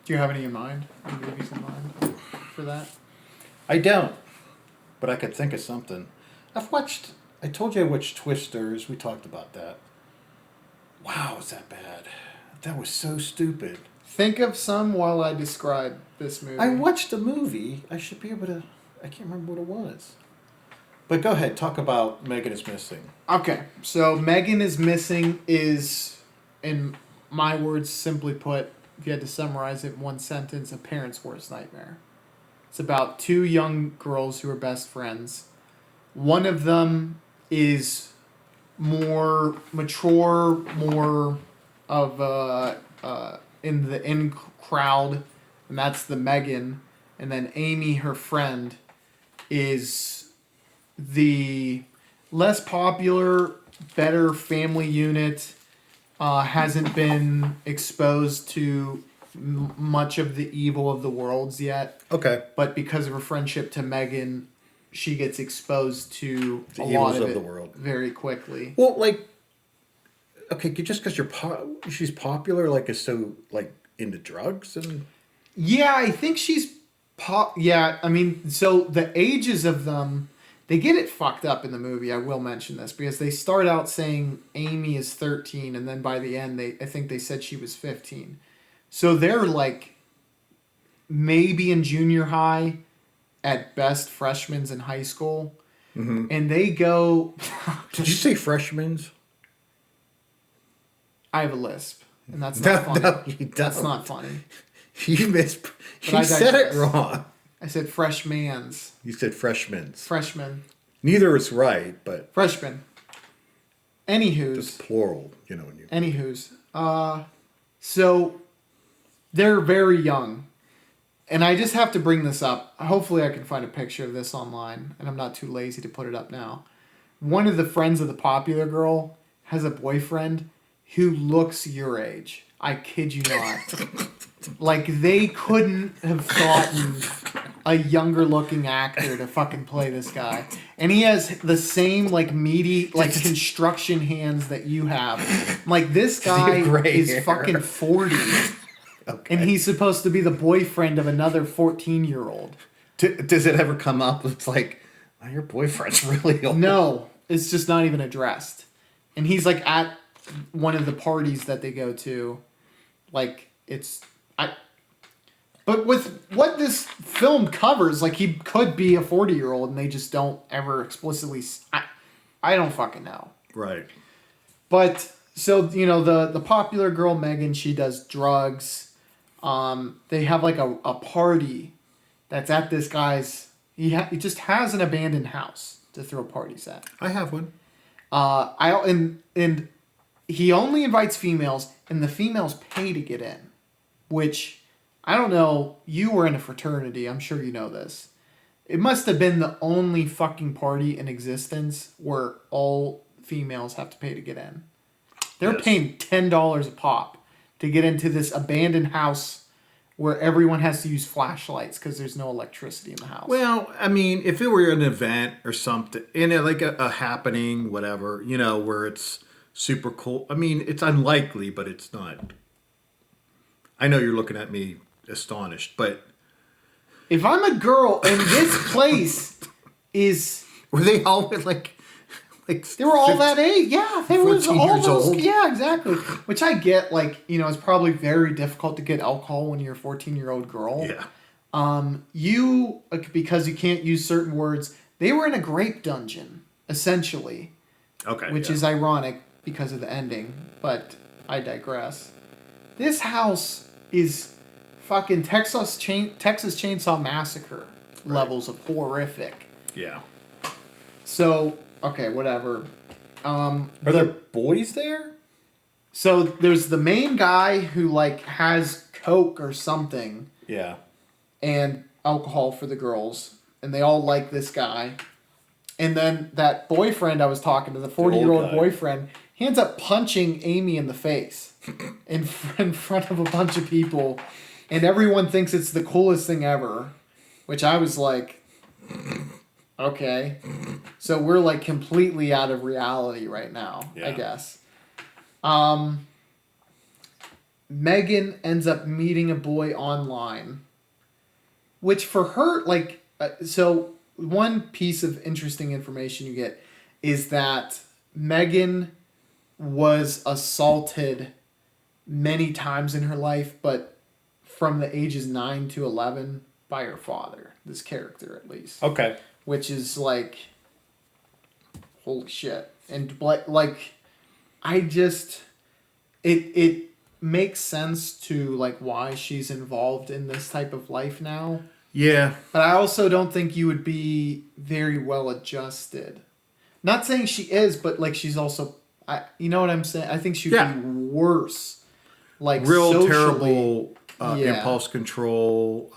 Do you have any in mind? Any movies in mind for that? I don't, but I could think of something. I told you I watched Twisters. We talked about that. Wow, is that bad? That was so stupid. Think of some while I describe this movie. I watched the movie. I should be able to. I can't remember what it was. But go ahead, talk about Megan is Missing. Okay, so Megan is Missing is, in my words, simply put, if you had to summarize it in one sentence, a parent's worst nightmare. It's about 2 young girls who are best friends. One of them is more mature, more of in the in crowd, and that's the Megan. And then Amy, her friend, is the less popular, better family unit. Hasn't been exposed to much of the evil of the worlds yet. Okay. But because of her friendship to Megan, she gets exposed to the a evils lot of the it world very quickly. Well, like, okay, just because she's popular, like, is so like into drugs and. Yeah, I think she's Yeah, I mean, so the ages of them. They get it fucked up in the movie, I will mention this, because they start out saying Amy is 13, and then by the end, I think they said she was 15. So they're like maybe in junior high, at best freshmen in high school. Mm-hmm. And they go... Did you say freshmen? I have a lisp, and that's not funny. No, you don't. That's not funny. You said it wrong. I said freshmans. You said freshmen's. Freshman. Neither is right, but... Freshman. Anywho's. It's plural, you know. When you... Anywho's. So, they're very young. And I just have to bring this up. Hopefully I can find a picture of this online, and I'm not too lazy to put it up now. One of the friends of the popular girl has a boyfriend who looks your age. I kid you not. Like, they couldn't have gotten a younger looking actor to fucking play this guy. And he has the same, like, meaty, like, construction hands that you have. Like, this guy is hair. fucking 40. Okay. And he's supposed to be the boyfriend of another 14-year-old. Does it ever come up? It's like, oh, your boyfriend's really old. No, it's just not even addressed. And he's, like, at one of the parties that they go to. Like, it's... But with what this film covers, like, he could be a 40-year-old and they just don't ever explicitly... I don't fucking know. Right. But, so, you know, the popular girl, Megan, she does drugs. They have, like, a party that's at this guy's... He just has an abandoned house to throw parties at. I have one. And he only invites females, and the females pay to get in. Which... I don't know, you were in a fraternity, I'm sure you know this. It must have been the only fucking party in existence where all females have to pay to get in. They're paying $10 a pop to get into this abandoned house where everyone has to use flashlights because there's no electricity in the house. Well, I mean, if it were an event or something, like a happening, whatever, you know, where it's super cool. I mean, it's unlikely, but it's not I know you're looking at me astonished, but If I'm a girl and this place is... were they all like They were all that age. Yeah, they were 14 all years those. old? Yeah, exactly. Which I get, like, you know, it's probably very difficult to get alcohol when you're a 14-year-old girl. Yeah. You, because you can't use certain words, they were in a grape dungeon, essentially. Okay. Which is ironic because of the ending, but I digress. This house is fucking Texas Chainsaw Massacre levels of horrific. Yeah. So, okay, whatever. Are there boys there? So there's the main guy who like has Coke or something Yeah. and alcohol for the girls, and they all like this guy. And then that boyfriend I was talking to, the 40-year-old guy. boyfriend, he ends up punching Amy in the face in front of a bunch of people, and everyone thinks it's the coolest thing ever, which I was like, okay. So we're like completely out of reality right now, I Yeah. guess. Megan ends up meeting a boy online, which for her, like, so one piece of interesting information you get is that Megan was assaulted many times in her life, but from the ages 9 to 11 by her father, this character at least. Okay. Which is like, holy shit. And like, I just, it makes sense to like why she's involved in this type of life now. Yeah. But I also don't think you would be very well adjusted. Not saying she is, but like she's also, you know what I'm saying? I think she'd be worse. Like real socially. terrible Yeah. impulse control,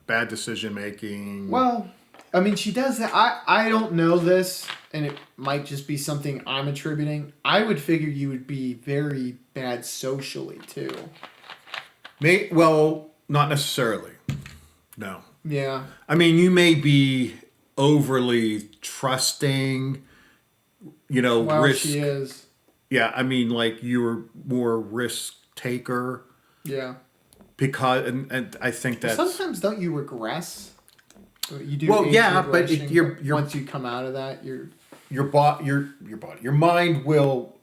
bad decision making. Well, I mean, she does that. I don't know this, and it might just be something I'm attributing. I would figure you would be very bad socially, too. Well, not necessarily. No. Yeah. I mean, you may be overly trusting, you know, Well, risk. she is. Yeah, I mean, like you're more risk taker Yeah. because, and I think that's Sometimes don't you regress? You do. Well, age yeah, but regression, you're once you come out of that, you're. your mind will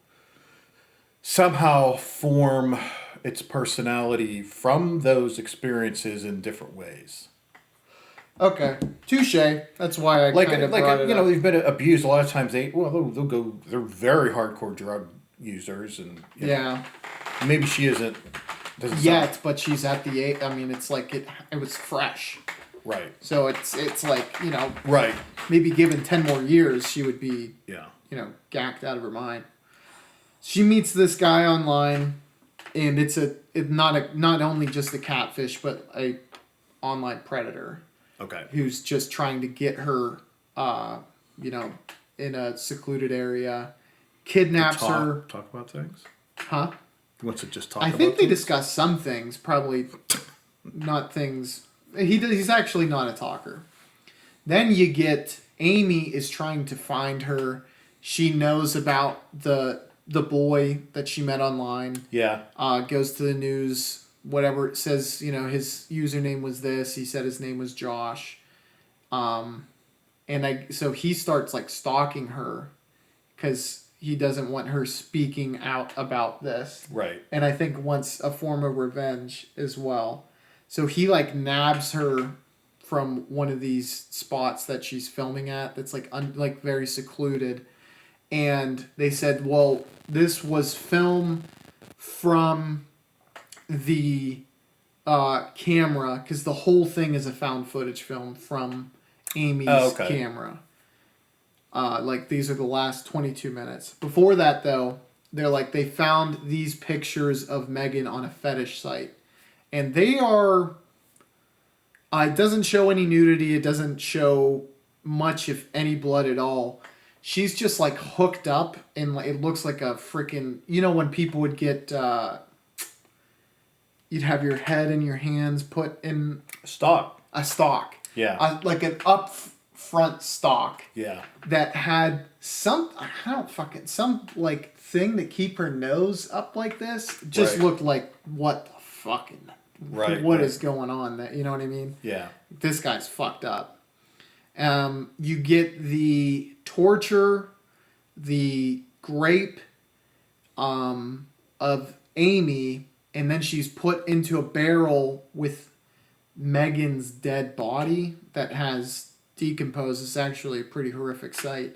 somehow form its personality from those experiences in different ways. Okay, touche. That's why I kind of brought it you know, up. they've been abused a lot of times. They'll go. They're very hardcore drug users, and you know, Yeah. maybe she isn't. Doesn't Yet, sound, but she's at the age. I mean, it's like it was fresh. right. So it's like, you know, Right. maybe given 10 more years, she would be, Yeah. you know, gacked out of her mind. She meets this guy online, and it's not only just a catfish, but a online predator Okay. who's just trying to get her, you know, in a secluded area, kidnaps her. Talk about things. Huh? He wants to just talk. I about think they things? discuss some things, probably not things. He's actually not a talker. Then you get Amy is trying to find her. She knows about the boy that she met online. Yeah. Goes to the news. Whatever it says, you know, his username was this. He said his name was Josh. So he starts like stalking her because he doesn't want her speaking out about this. Right. And I think wants a form of revenge as well. So he like nabs her from one of these spots that she's filming at that's like very secluded. And they said, well, this was film from the camera, because the whole thing is a found footage film from Amy's camera. Like these are the last 22 minutes. Before that, though, they're like they found these pictures of Megan on a fetish site, and they are. It doesn't show any nudity. It doesn't show much, if any, blood at all. She's just like hooked up, and it looks like a freaking. You know when people would get. You'd have your head and your hands put in Stock. a stock. Yeah. Like an up front stock. Yeah. That had some like thing to keep her nose up like this. Just Right. looked like, what the fucking, Right, what right. is going on? That, you know what I mean? Yeah. This guy's fucked up. You get the torture, the grape, of Amy, and then she's put into a barrel with Megan's dead body that has decomposed. It's actually a pretty horrific sight.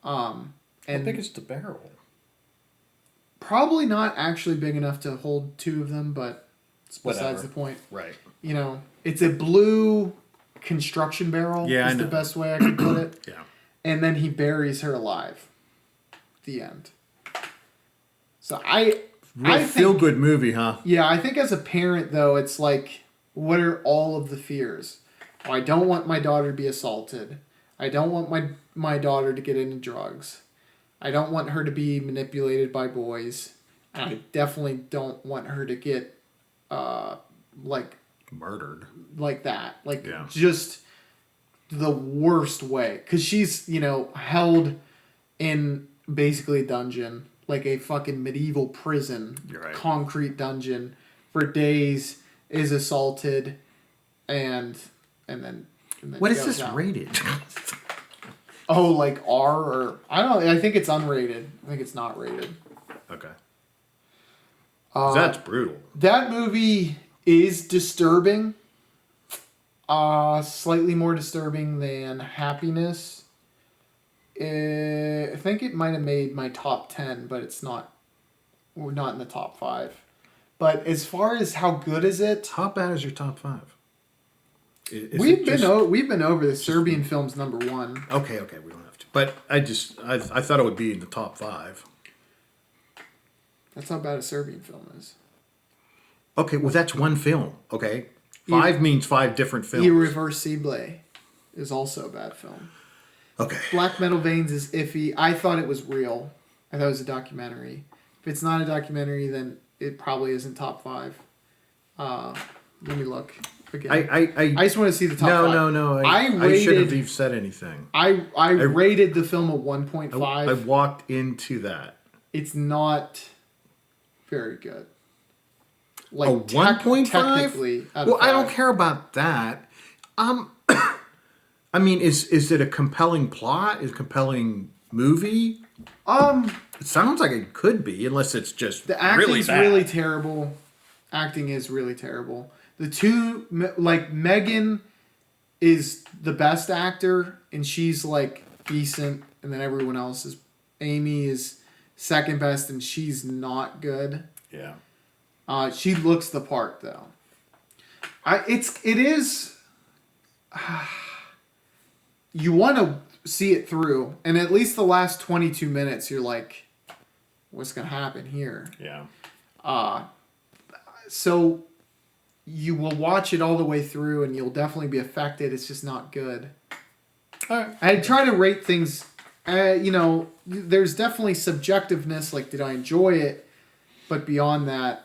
How And big is the barrel? probably not actually big enough to hold two of them, but it's besides Whatever. the point. Right. You know, it's a blue construction barrel. Yeah, I is the know. best way I could put it. Yeah. And then he buries her alive. The end. So I Real feel good movie, huh? Yeah, I think as a parent, though, it's like, what are all of the fears? Oh, I don't want my daughter to be assaulted. I don't want my daughter to get into drugs. I don't want her to be manipulated by boys. And I definitely don't want her to get, Murdered. like that. Like, Yeah. just the worst way. Because she's, held in basically a dungeon. Like a fucking medieval prison. You're right. Concrete dungeon. For days. Is assaulted. And then What is goes this out. rated? Oh, like R or... I don't know. I think it's unrated. I think it's not rated. Okay. 'Cause that's brutal. That movie is disturbing. Slightly more disturbing than Happiness. I think it might have made my top 10, but it's not. We're not in the top 5. But as far as how good is it, How bad is your top 5? we've been over the Serbian film's number 1. Okay, we don't have to. But I thought it would be in the top 5. That's how bad a Serbian film is. Okay, well that's one film. Okay, 5 means 5 different films. Irreversible is also a bad film. Okay. Black Metal Veins is iffy. I thought it was real. I thought it was a documentary. If it's not a documentary, then it probably isn't top 5. Let me look again. I just want to see the top 5. No. I I shouldn't rated. have said anything. I rated the film a 1.5. I walked into that. It's not very good. Like A 1.5? technically. Out of Well, I don't 5. care about that. I mean, is it a compelling plot? Is it a compelling movie? It sounds like it could be, unless it's just The acting's really bad. really terrible. Acting is really terrible. The two, like, Megan is the best actor, and she's, like, decent, and then everyone else is... Amy is second best, and she's not good. Yeah. She looks the part, though. It is... you want to see it through, and at least the last 22 minutes, you're like, what's going to happen here? Yeah. So you will watch it all the way through, and you'll definitely be affected. It's just not good. All right. I try to rate things. There's definitely subjectiveness. Like, did I enjoy it? But beyond that,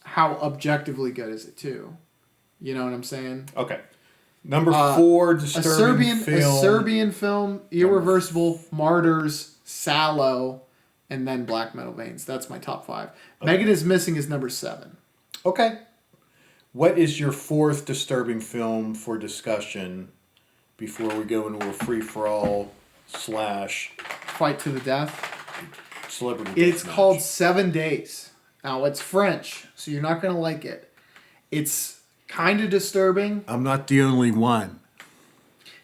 how objectively good is it too? You know what I'm saying? Okay. Number 4, disturbing film. A Serbian film, Irreversible, Martyrs, Sallow, and then Black Metal Veins. That's my top 5. Okay. Megan is Missing is number 7. Okay. What is your 4th disturbing film for discussion before we go into a free-for-all / Fight to the Death? Celebrity It's deathmatch? called 7 Days. Now, it's French, so you're not going to like it. It's kind of disturbing. I'm not the only one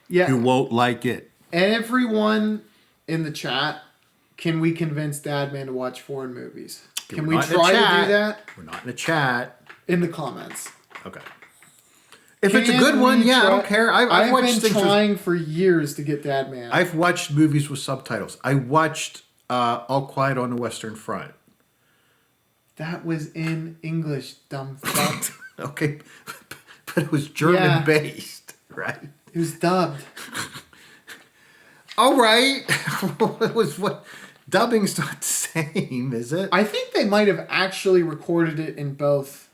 Yeah. who won't like it. Everyone in the chat, can we convince DadMan to watch foreign movies? Can we not in the try to chat. do that? We're not in the chat. In the comments. Okay. If it's a good Can one, we yeah, I try- don't care. I've watched been things with, trying for years to get DadMan. I've watched movies with subtitles. I watched All Quiet on the Western Front. That was in English, dumb fuck. Okay, but it was German based, right? It was dubbed. All right. It was what? Dubbing's not the same, is it? I think they might have actually recorded it in both.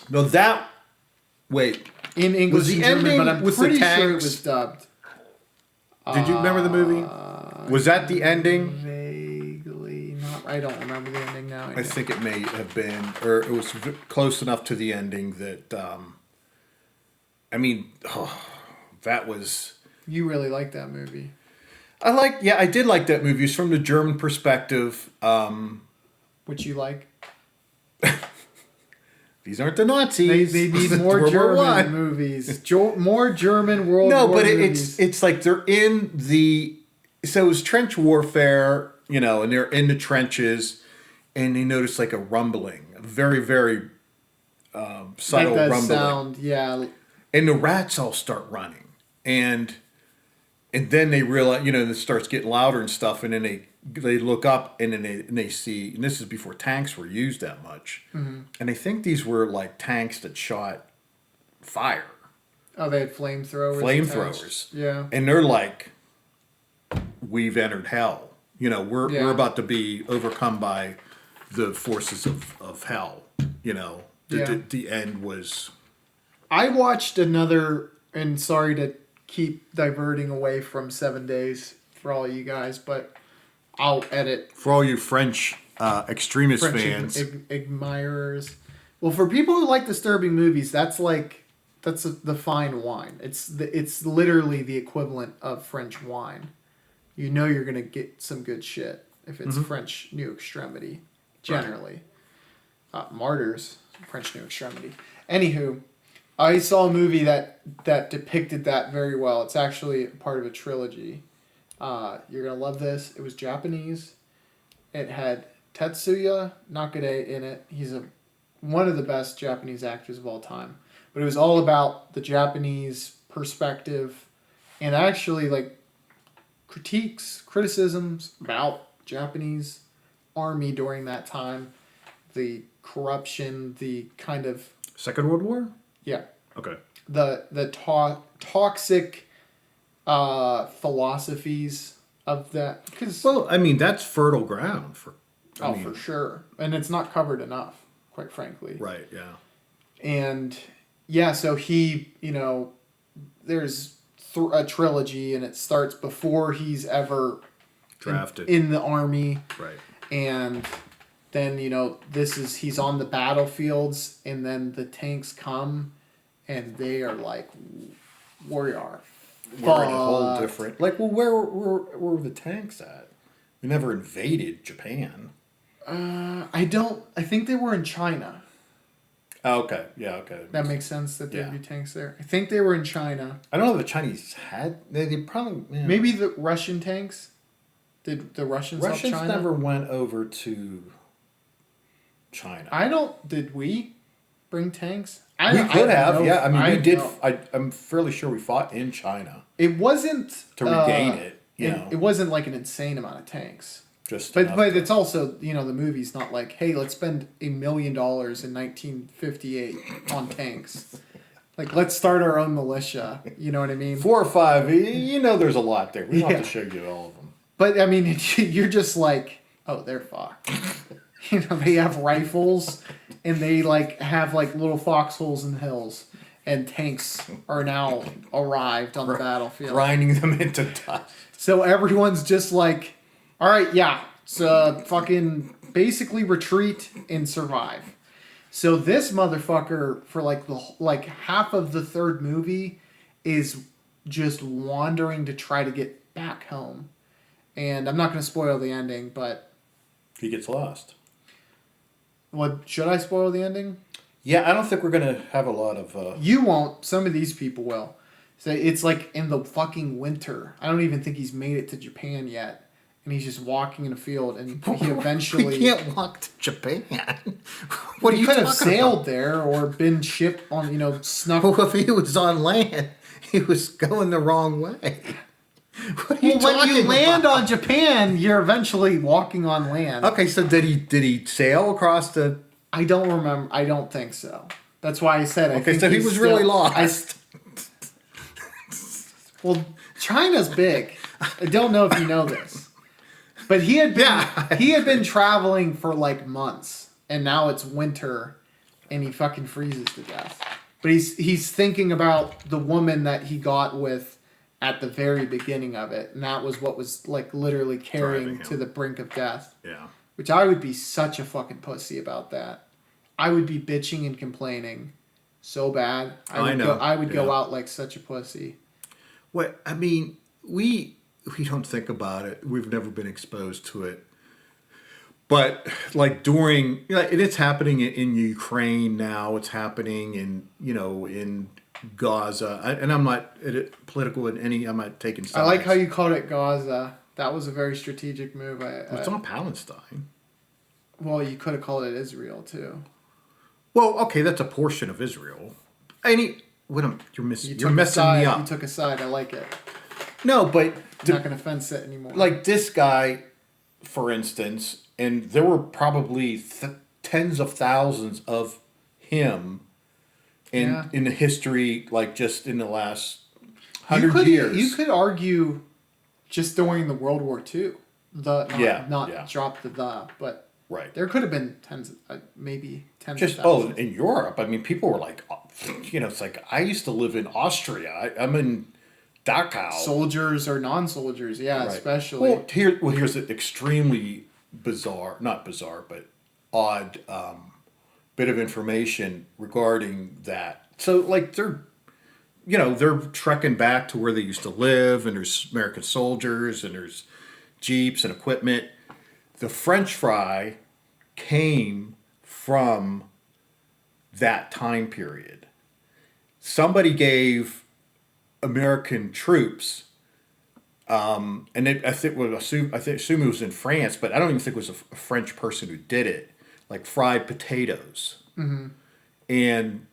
No, that. Wait. In English Was the and German, ending but I'm with the pretty sure it tanks? was dubbed. Did you remember the movie? Was that the ending? Vaguely. I don't remember the ending now. I think it may have been, or it was close enough to the ending that, that was... You really like that movie. I did like that movie. It's from the German perspective. Which you like? These aren't the Nazis. They need more World War I. German movies. More German World No, War but movies. it's like they're in the... So it was trench warfare, and they're in the trenches, and they notice like a rumbling. A very, very subtle like that rumbling. sound, yeah. And the rats all start running. And then they realize, it starts getting louder and stuff, and then they look up, and then they see, and this is before tanks were used that much, and they think these were like tanks that shot fire. Oh, they had flamethrowers. Flamethrowers. Yeah. And they're like, we've entered hell. We're about to be overcome by the forces of hell. The end was... I watched another, and sorry to keep diverting away from 7 Days for all you guys, but I'll edit. For all you French extremist fans. Admirers. Well, for people who like disturbing movies, that's the fine wine. It's literally the equivalent of French wine. You're going to get some good shit if it's French New Extremity, generally. Right. Martyrs, French New Extremity. Anywho, I saw a movie that depicted that very well. It's actually part of a trilogy. You're going to love this. It was Japanese. It had Tetsuya Nakade in it. He's one of the best Japanese actors of all time. But it was all about the Japanese perspective and actually criticisms about Japanese army during that time, the corruption, the kind of... Second World War? Yeah. Okay. The toxic philosophies of that. That's fertile ground for... for sure. And it's not covered enough, quite frankly. Right, yeah. And, so he, there's a trilogy, and it starts before he's ever drafted in the army. Right. And then, he's on the battlefields, and then the tanks come, and they are like, we are We're in a whole different... where were the tanks at? We never invaded Japan. I think they were in China. Oh, okay. Yeah, okay. That makes sense that there'd be tanks there. I think they were in China. I don't know if the Chinese had... They probably... Maybe the Russian tanks? Did the Russians help China? Russians never went over to China. Did we bring tanks? We could have, yeah. I mean, we did... know. I'm fairly sure we fought in China. It wasn't... To regain it, It wasn't like an insane amount of tanks. But it's also, the movie's not like, hey, let's spend $1 million in 1958 on tanks. Let's start our own militia. You know what I mean? 4 or 5. There's a lot there. We don't have to show you all of them. But, I mean, you're just like, oh, they're fucked. They have rifles, and they, have, little foxholes in the hills. And tanks are now arrived on the battlefield. Grinding them into dust. So everyone's just like... All right, yeah. So fucking basically retreat and survive. So this motherfucker for half of the third movie is just wandering to try to get back home. And I'm not going to spoil the ending, but He gets lost. Should I spoil the ending? Yeah, I don't think we're going to have a lot of... You won't. Some of these people will. So it's in the fucking winter. I don't even think he's made it to Japan yet. And he's just walking in a field, and he eventually... We can't walk to Japan. What are you could have talking sailed about? there or been shipped on, snuck... Well, if he was on land, he was going the wrong way. What are you talking when you land about? on Japan, you're eventually walking on land. Okay, so did he sail across the... I don't remember. I don't think so. That's why I said I Okay, think so he he's was still- really lost. Well, China's big. I don't know if you know this. But he had been traveling for months, and now it's winter, and he fucking freezes to death. But he's thinking about the woman that he got with at the very beginning of it, and that was what was literally carrying Driving him. to the brink of death. Yeah. which I would be such a fucking pussy about that. I would be bitching and complaining so bad. I know. I would go Yeah. out like such a pussy. What I mean, we don't think about it. We've never been exposed to it. But like during, and it's happening in Ukraine now. It's happening in Gaza. And I'm not political in any. I'm not taking sides. I like how you called it Gaza. That was a very strategic move. It's not Palestine. Well, you could have called it Israel too. Well, okay, that's a portion of Israel. You're messing took me a side, up. You took a side. I like it. No, but I'm not going to fence it anymore. like this guy, for instance, and there were probably tens of thousands of him in the history, like just in the last 100 years. You could argue just during the World War II. Not drop but Right. there could have been maybe tens Just of thousands. in Europe, I mean, people were like, it's like I used to live in Austria. I'm in Dachau. Soldiers or non-soldiers, yeah, Right. especially. Here's an extremely not bizarre, but odd bit of information regarding that. So, like, they're trekking back to where they used to live, and there's American soldiers, and there's jeeps and equipment. The French fry came from that time period. Somebody gave American troops, and I think assume it was in France, but I don't even think it was a French person who did it. Like fried potatoes, and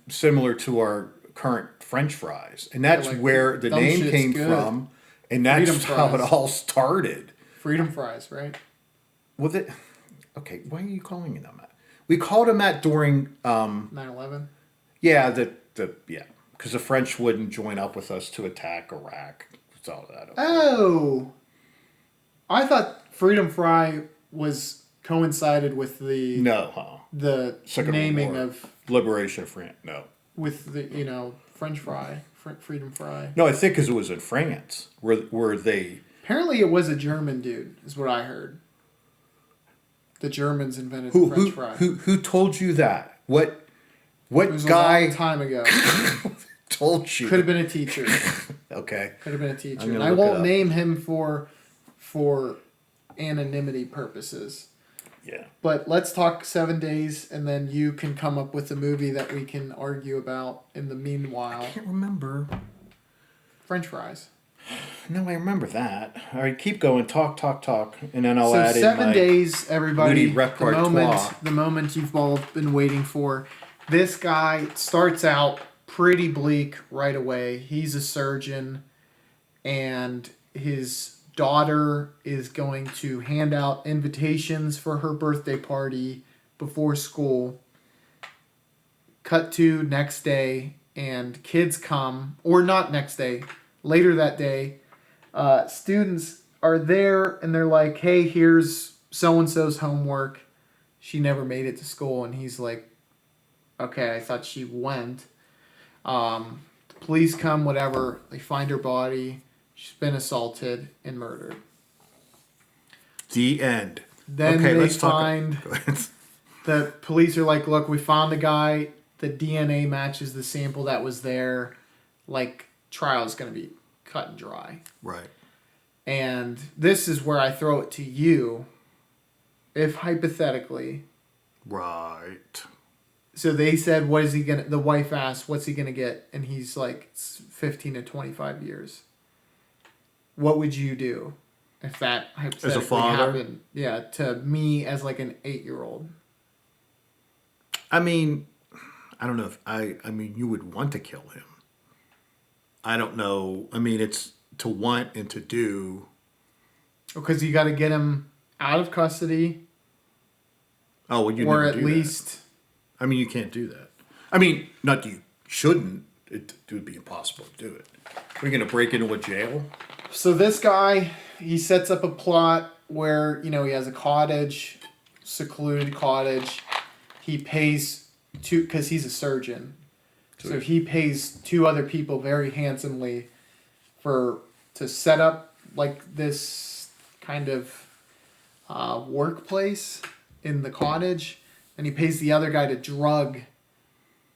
similar to our current French fries, and that's where the name came from, and that's how it all started. Freedom fries, right? Was it? Okay, why are you calling them that? We called them that during 9/11. Yeah, because the French wouldn't join up with us to attack Iraq. So Oh, I thought Freedom Fry coincided with the Second naming War. of Liberation of France. No, with the French fry, Freedom Fry. No, I think because it was in France where they. Apparently, it was a German dude, is what I heard. The Germans invented the French fry. Who told you that? What it was guy a long time ago. told you? Could have been a teacher. Okay. Could have been a teacher. And I won't name him for anonymity purposes. Yeah. But let's talk 7 days, and then you can come up with a movie that we can argue about in the meanwhile. I can't remember. French fries. No, I remember that. All right, keep going. Talk, and then I'll add in my 7 days, everybody. repertoire. The moment you've all been waiting for. This guy starts out pretty bleak right away. He's a surgeon, and his daughter is going to hand out invitations for her birthday party before school. Cut to next day, and kids come, or not next day, later that day. Students are there, and they're like, hey, here's so-and-so's homework. She never made it to school, and he's like, okay, I thought she went. The police come, whatever. They find her body. She's been assaulted and murdered. The end. Then okay, they find the police are like, look, we found the guy. The DNA matches the sample that was there. Like, trial's going to be cut and dry. Right. And this is where I throw it to you. If hypothetically. Right. So they said, what is he going to... The wife asked, what's he going to get? And he's like, 15 to 25 years. What would you do if that hypothetically as a father? happened? Yeah, to me as like an 8-year-old. I mean, I don't know if I mean, you would want to kill him. I don't know. I mean, it's to want and to do. Because you got to get him out of custody. Oh, well, you or never at do least. That. I mean, you can't do that. I mean, not you shouldn't. It would be impossible to do it. We're going to break into a jail? So this guy, he sets up a plot where, he has a cottage, secluded cottage. He pays because he's a surgeon. So he pays 2 other people very handsomely to set up like this kind of workplace in the cottage, and he pays the other guy to drug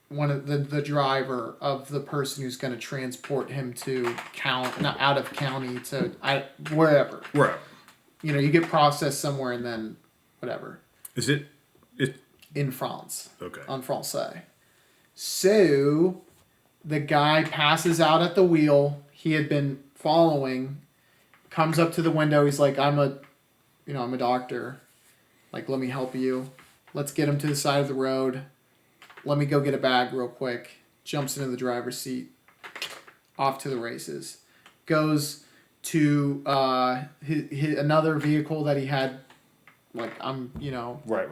one of the driver of the person who's going to transport him to not out of county to wherever. Right. You know, you get processed somewhere and then whatever. Is it In France. Okay. En français. So the guy passes out at the wheel. He had been following, comes up to the window. He's like, I'm a doctor. Like, let me help you. Let's get him to the side of the road. Let me go get a bag real quick. Jumps into the driver's seat. Off to the races. Goes to another vehicle that he had. Like, I'm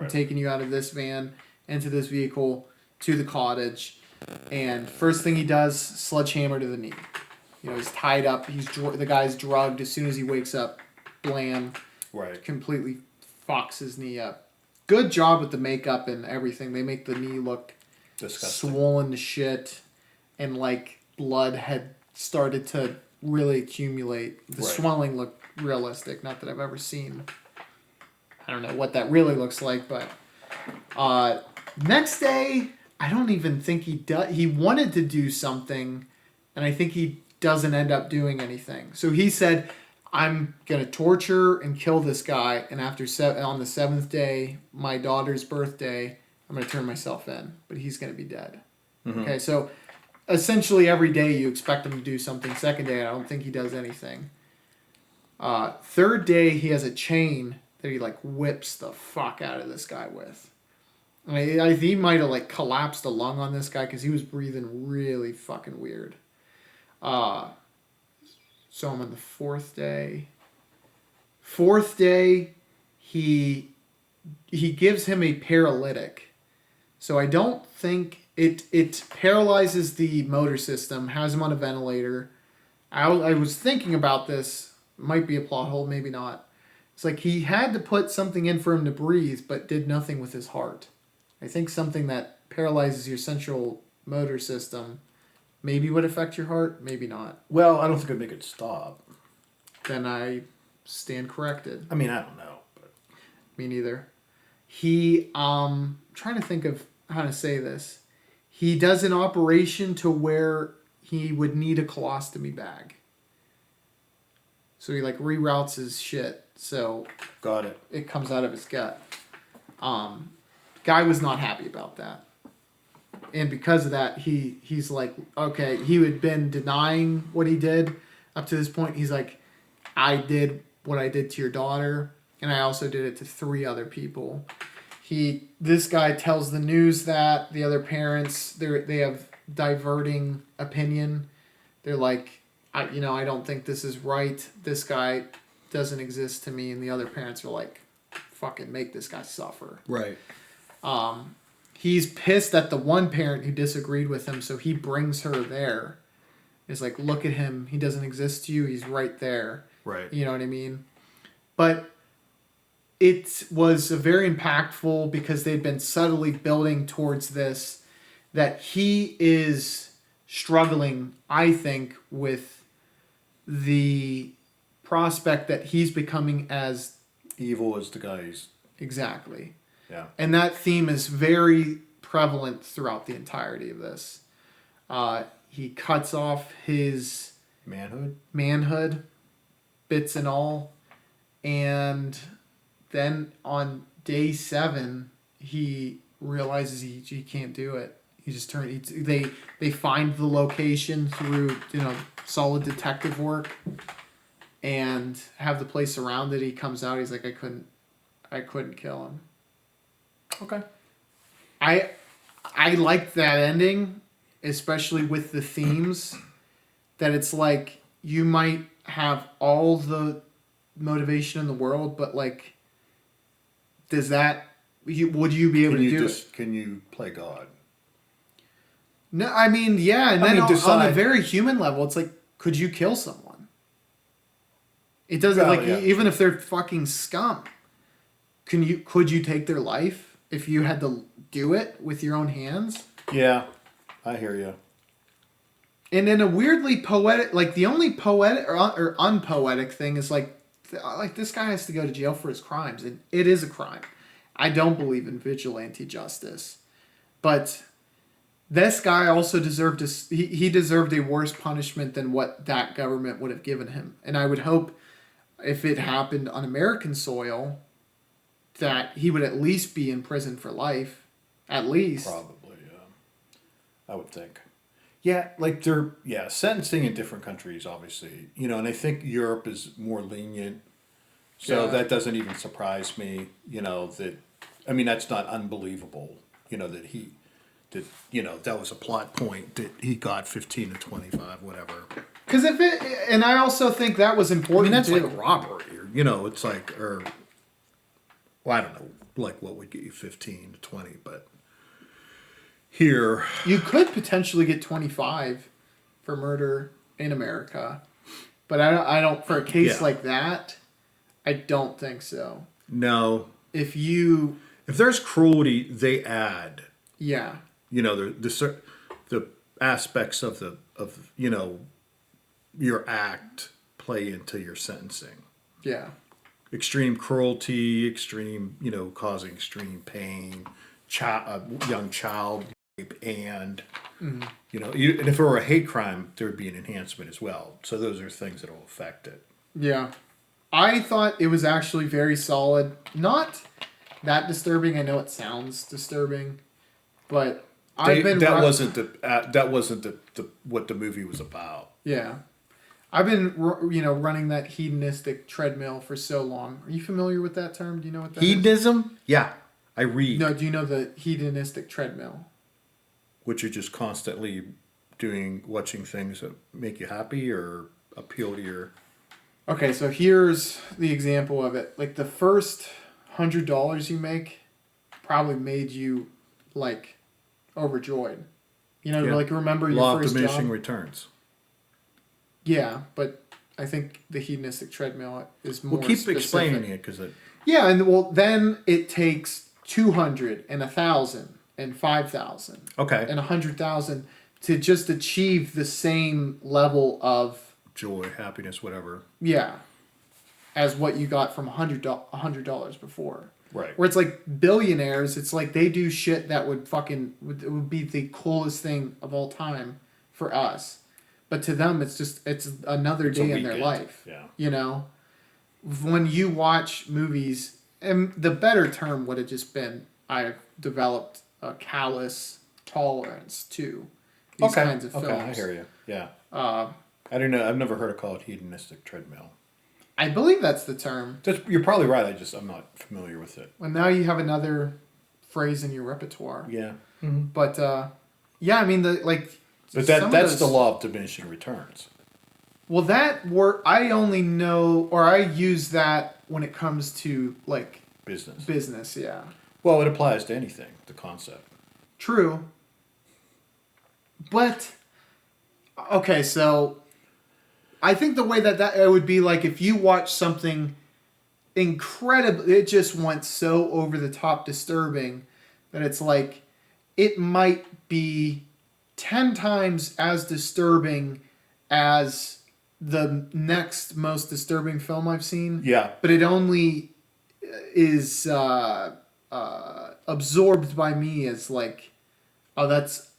taking you out of this van into this vehicle to the cottage. And first thing he does, sledgehammer to the knee. You know, he's tied up. The guy's drugged. As soon as he wakes up, blam. Right. Completely fucks his knee up. Good job with the makeup and everything. They make the knee look disgusting, swollen to shit, and like blood had started to really accumulate. The swelling looked realistic. Not that I've ever seen. I don't know what that really looks like, but next day, I don't even think he does. He wanted to do something, and I think he doesn't end up doing anything. So he said, I'm going to torture and kill this guy, and on the 7th day, my daughter's birthday, I'm going to turn myself in, but he's going to be dead. Mm-hmm. Okay, so essentially every day you expect him to do something. Second day, I don't think he does anything. Third day, he has a chain that he like whips the fuck out of this guy with. He might have like collapsed a lung on this guy because he was breathing really fucking weird. So I'm on the 4th day. 4th day, he gives him a paralytic. So I don't think it paralyzes the motor system, has him on a ventilator. I was thinking about this. Might be a plot hole, maybe not. It's like he had to put something in for him to breathe, but did nothing with his heart. I think something that paralyzes your central motor system maybe would affect your heart, maybe not. Well, I don't think it'd make it stop. Then I stand corrected. I mean, I don't know. But me neither. He, trying to think of how to say this. He does an operation to where he would need a colostomy bag. So he like reroutes his shit. So got it. It comes out of his gut. Guy was not happy about that. And because of that, he's like, okay, he had been denying what he did up to this point. He's like, I did what I did to your daughter, and I also did it to 3 other people. This guy tells the news that the other parents, they have diverting opinion. They're like, I don't think this is right. This guy doesn't exist to me. And the other parents are like, fucking make this guy suffer. Right. He's pissed at the one parent who disagreed with him, so he brings her there. It's like, look at him. He doesn't exist to you. He's right there. Right. You know what I mean? But it was very impactful because they'd been subtly building towards this, that he is struggling, I think, with the prospect that he's becoming as evil as the guys. Exactly. Yeah. And that theme is very prevalent throughout the entirety of this. He cuts off his manhood, bits and all, and then on day 7, he realizes he can't do it. He just they find the location through solid detective work, and have the place surrounded. He comes out. He's like, I couldn't kill him. Okay. I liked that ending, especially with the themes, that it's like you might have all the motivation in the world, but like, would you be able to do it? Can you play God? No, I mean, yeah, and then on a very human level, it's like, could you kill someone? It doesn't even if they're fucking scum. Could you take their life if you had to do it with your own hands? Yeah, I hear you. And in a weirdly poetic, like the only poetic or unpoetic thing is like like this guy has to go to jail for his crimes, and it is a crime. I don't believe in vigilante justice, but this guy also deserved he deserved a worse punishment than what that government would have given him. And I would hope if it happened on American soil that he would at least be in prison for life. At least. Probably, yeah. I would think. Yeah, like sentencing in different countries, obviously. And I think Europe is more lenient. So Yeah. that doesn't even surprise me, that's not unbelievable, that was a plot point that he got 15 to 25, whatever. Because and I also think that was important that's too. like robbery, it's like, I don't know, like what would get you 15 to 20, but here. You could potentially get 25 for murder in America, but I don't for a case like that, I don't think so. No. If there's cruelty, they add. Yeah. The aspects of your act play into your sentencing. Yeah. Extreme cruelty, extreme, causing extreme pain, young child rape, and and if it were a hate crime, there would be an enhancement as well. So those are things that will affect it. Yeah. I thought it was actually very solid. Not that disturbing. I know it sounds disturbing, but that wasn't the what the movie was about. Yeah. I've been running that hedonistic treadmill for so long. Are you familiar with that term? Do you know what that is? Hedonism? Yeah. I read. No, do you know the hedonistic treadmill? Which are just constantly watching things that make you happy or appeal to your... Okay, so here's the example of it. Like the first $100 you make probably made you like overjoyed. Like remember your law of first diminishing job? returns. Yeah, but I think the hedonistic treadmill is more keep specific. explaining it because Yeah, and then it takes 200 and 1,000 and 5,000. Okay. And 100,000 to just achieve the same level of joy, happiness, whatever. Yeah, as what you got from $100 before. Right. Where it's like billionaires, it's like they do shit that would be the coolest thing of all time for us. But to them, it's another day in their life. Yeah. When you watch movies, and the better term would have just been, I've developed a callous tolerance to these kinds of films. Okay, I hear you. Yeah. I don't know. I've never heard it called hedonistic treadmill. I believe that's the term. You're probably right. I'm not familiar with it. Well, now you have another phrase in your repertoire. Yeah. Mm-hmm. But But that's the law of diminishing returns. Well, that word I only know, or I use that when it comes to like business. Business, yeah. Well, it applies to anything. The concept. True. But okay, so I think the way that it would be like if you watch something incredibly, it just went so over the top disturbing that it's like it might be 10 times as disturbing as the next most disturbing film I've seen. Yeah. But it only is absorbed by me as like, oh, that's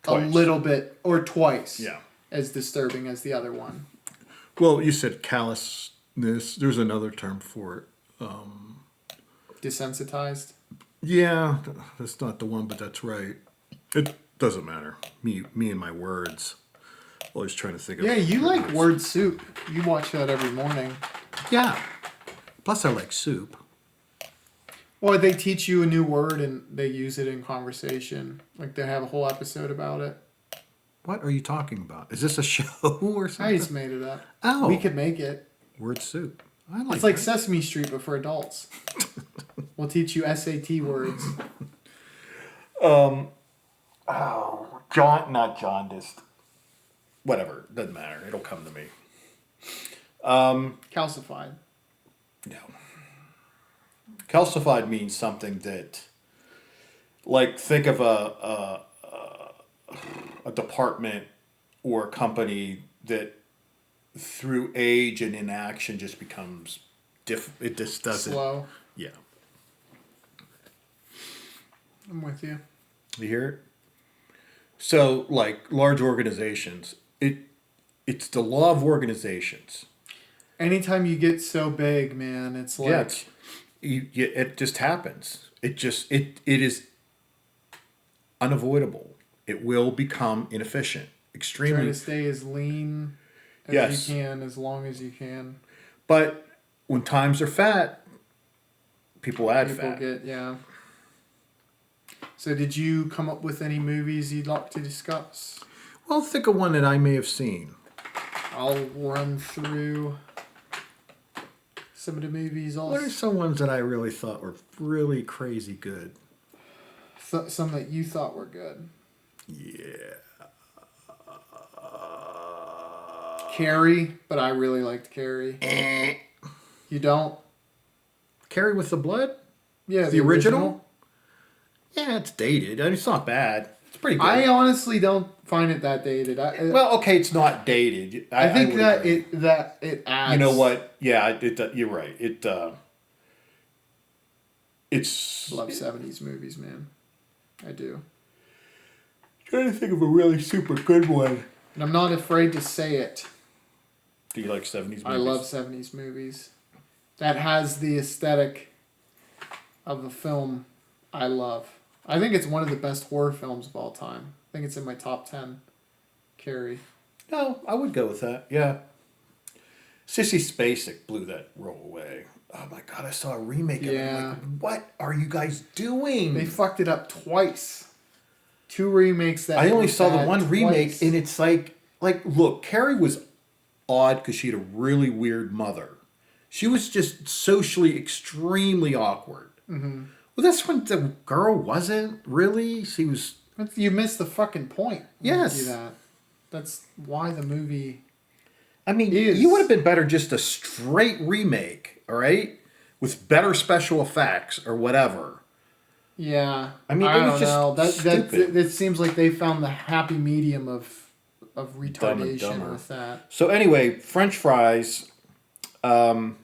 twice. A little bit, or twice. Yeah. As disturbing as the other one. Well, you said callousness. There's another term for it. Desensitized? Yeah, that's not the one, but that's right. It doesn't matter. Me and my words. Always trying to think of... Yeah, you like word soup. You watch that every morning. Yeah. Plus, I like soup. Well, they teach you a new word and they use it in conversation. Like they have a whole episode about it. What are you talking about? Is this a show or something? I just made it up. Oh. We could make it. Word soup. It's like Sesame Street, but for adults. We'll teach you SAT words. Not jaundiced. Whatever. Doesn't matter. It'll come to me. Calcified. No. Calcified means something that, like, think of a department or a company that through age and inaction just becomes It just doesn't. Slow. Yeah. I'm with you. You hear it? So, like large organizations, it's the law of organizations. Anytime you get so big, man, it's like It just happens. It is unavoidable. It will become inefficient. try Extremely. to stay as lean as Yes. you can, as long as you can. But when times are fat, people add People fat. get, yeah. So did you come up with any movies you'd like to discuss? Well, think of one that I may have seen. I'll run through some of the movies What are also. some ones that I really thought were really crazy good? Some that you thought were good. Yeah. Carrie, but I really liked Carrie. You don't? Carrie with the Blood? Yeah, The original? Yeah, it's dated. I mean, it's not bad. It's pretty good. I honestly don't find it that dated. Well, okay, it's not dated. I think would that agree. it adds. You know what? Yeah, you're right. It's. Love 70s movies, man. I do. Trying to think of a really super good one. And I'm not afraid to say it. Do you like 70s movies? I love 70s movies. That has the aesthetic of the film I love. I think it's one of the best horror films of all time. I think it's in my top 10. Carrie. No, I would go with that. Yeah. Sissy Spacek blew that role away. Oh my god, I saw a remake of it. Yeah. I'm like, what are you guys doing? They fucked it up twice. 2 remakes that I only were saw the bad one remake, twice. and it's like, look, Carrie was odd because she had a really weird mother. She was just socially extremely awkward. Mm-hmm. Well, that's when the girl wasn't really. She was. You missed the fucking point. when you Yes. do that. That's why the movie. I mean, Is. you would have been better just a straight remake, all right, with better special effects or whatever. Yeah. I mean, it I was don't just know. stupid. That seems like they found the happy medium of Dumb and retardation Dumber. with that. So anyway, French fries. World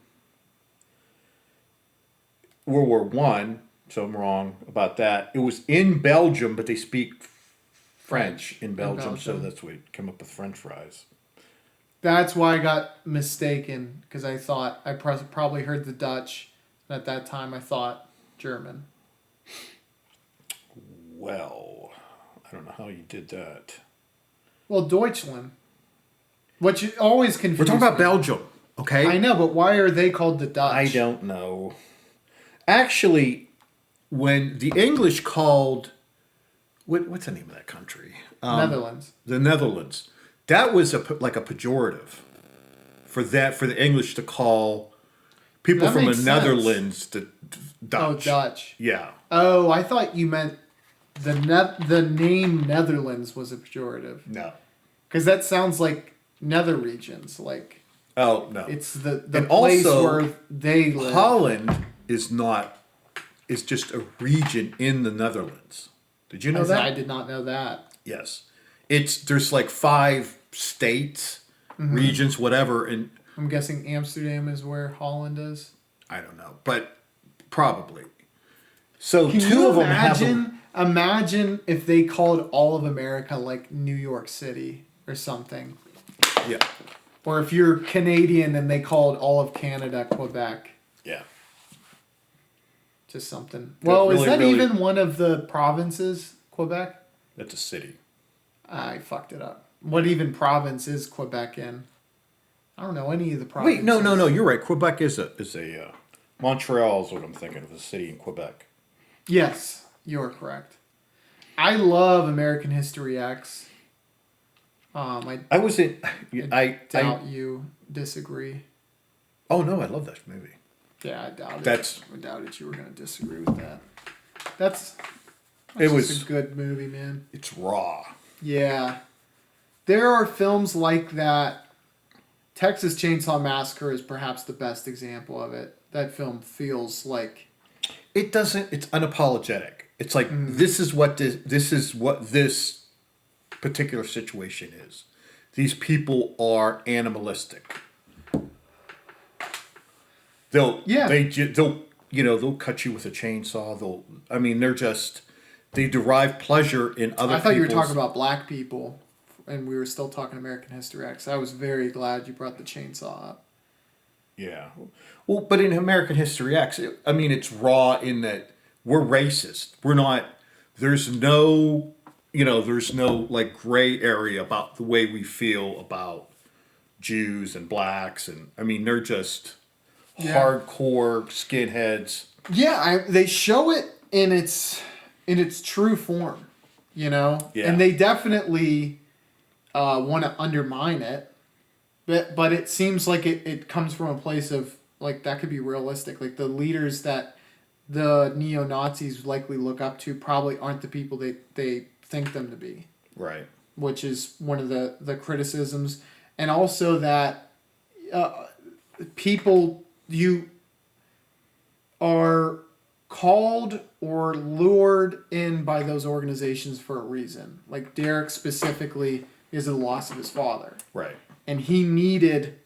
War One. So I'm wrong about that. It was in Belgium, but they speak French in Belgium, so Belgium. that's why it came up with French fries. That's why I got mistaken, because I thought I probably heard the Dutch, and at that time I thought German. Well, I don't know how you did that. Well, Deutschland. What you always confuse. We're talking about me. Belgium, okay? I know, but why are they called the Dutch? I don't know. Actually, when the English called, what's the name of that country? Netherlands. The Netherlands. That was like a pejorative for the English to call people That from the makes sense. Netherlands the Dutch. Oh, Dutch. Yeah. Oh, I thought you meant the name Netherlands was a pejorative. No. Because that sounds like nether regions. Like, Oh no. it's the And place also, where they live. Holland is just a region in the Netherlands. Did you know that? I did not know that. Yes. There's like 5 states, regions, whatever, and I'm guessing Amsterdam is where Holland is. I don't know, but probably. So Can 2 you of them have imagine if they called all of America like New York City or something? yeah. Or if you're Canadian and they called all of Canada Quebec. Yeah. Just something. Yeah, Well, is really, that really- even one of the provinces, Quebec? That's a city. I fucked it up. What even province is Quebec in? I don't know any of the provinces. Wait, no. You're right. Quebec is a Montreal is what I'm thinking of. A city in Quebec. Yes, you're correct. I love American History X. I was in. I Doubt you disagree. Oh no, I love that movie. Yeah, I doubted. That's- I doubted you were going to disagree with that. That's It just was. a good movie, man. It's raw. Yeah, there are films like that. Texas Chainsaw Massacre is perhaps the best example of it. That film feels like It doesn't. It's unapologetic. It's like this is what this particular situation is. These people are animalistic. they'll Yeah. they'll cut you with a chainsaw. They derive pleasure in other. I thought you were people's- talking about black people, and we were still talking American History X. I was very glad you brought the chainsaw up. Yeah. Well, but in American History X, it's raw in that we're racist. We're not. There's no like gray area about the way we feel about Jews and blacks, and they're just hardcore skinheads. Yeah, they show it in its true form, Yeah. and they definitely want to undermine it, but it seems like it comes from a place of like that could be realistic. Like the leaders that the neo-Nazis likely look up to probably aren't the people they think them to be. Right. Which is one of the criticisms. And also that people, you are called or lured in by those organizations for a reason. Like Derek specifically is the loss of his father. Right. And he needed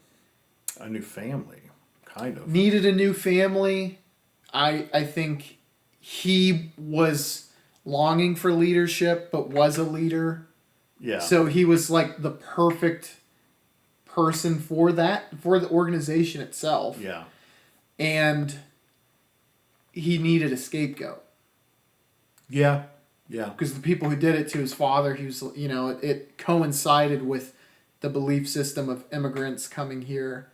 A new family, kind of. needed a new family. I think he was longing for leadership, but was a leader. Yeah. So he was like the perfect person for that, for the organization itself. Yeah. And he needed a scapegoat. Yeah. Yeah. Because the people who did it to his father, he was, it coincided with the belief system of immigrants coming here.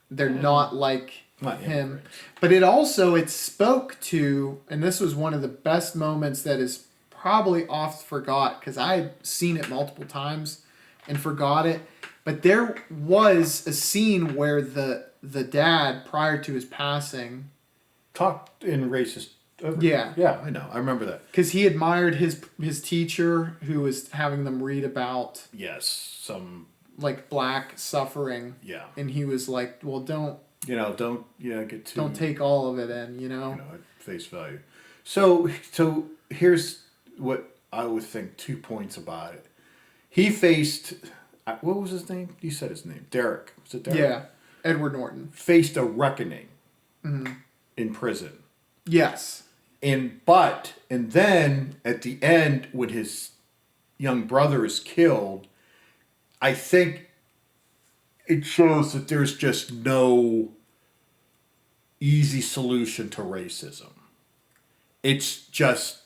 They're not like Not him. immigrants. But it spoke to, and this was one of the best moments that is probably oft forgot, because I had seen it multiple times and forgot it. But there was a scene where the dad, prior to his passing, Talked in racist. Yeah. Yeah, I know. I remember that. because he admired his teacher who was having them read about Yes. Some. like black suffering, Yeah. and he was like, well, don't Don't get too. don't take all of it in, At face value. So here's what I would think. 2 points about it. He faced. What was his name? You said his name. Derek. Was it Derek? Yeah, Edward Norton. Faced a reckoning. Mm-hmm. In prison. Yes. And then at the end, when his young brother is killed, I think it shows that there's just no easy solution to racism. It's just,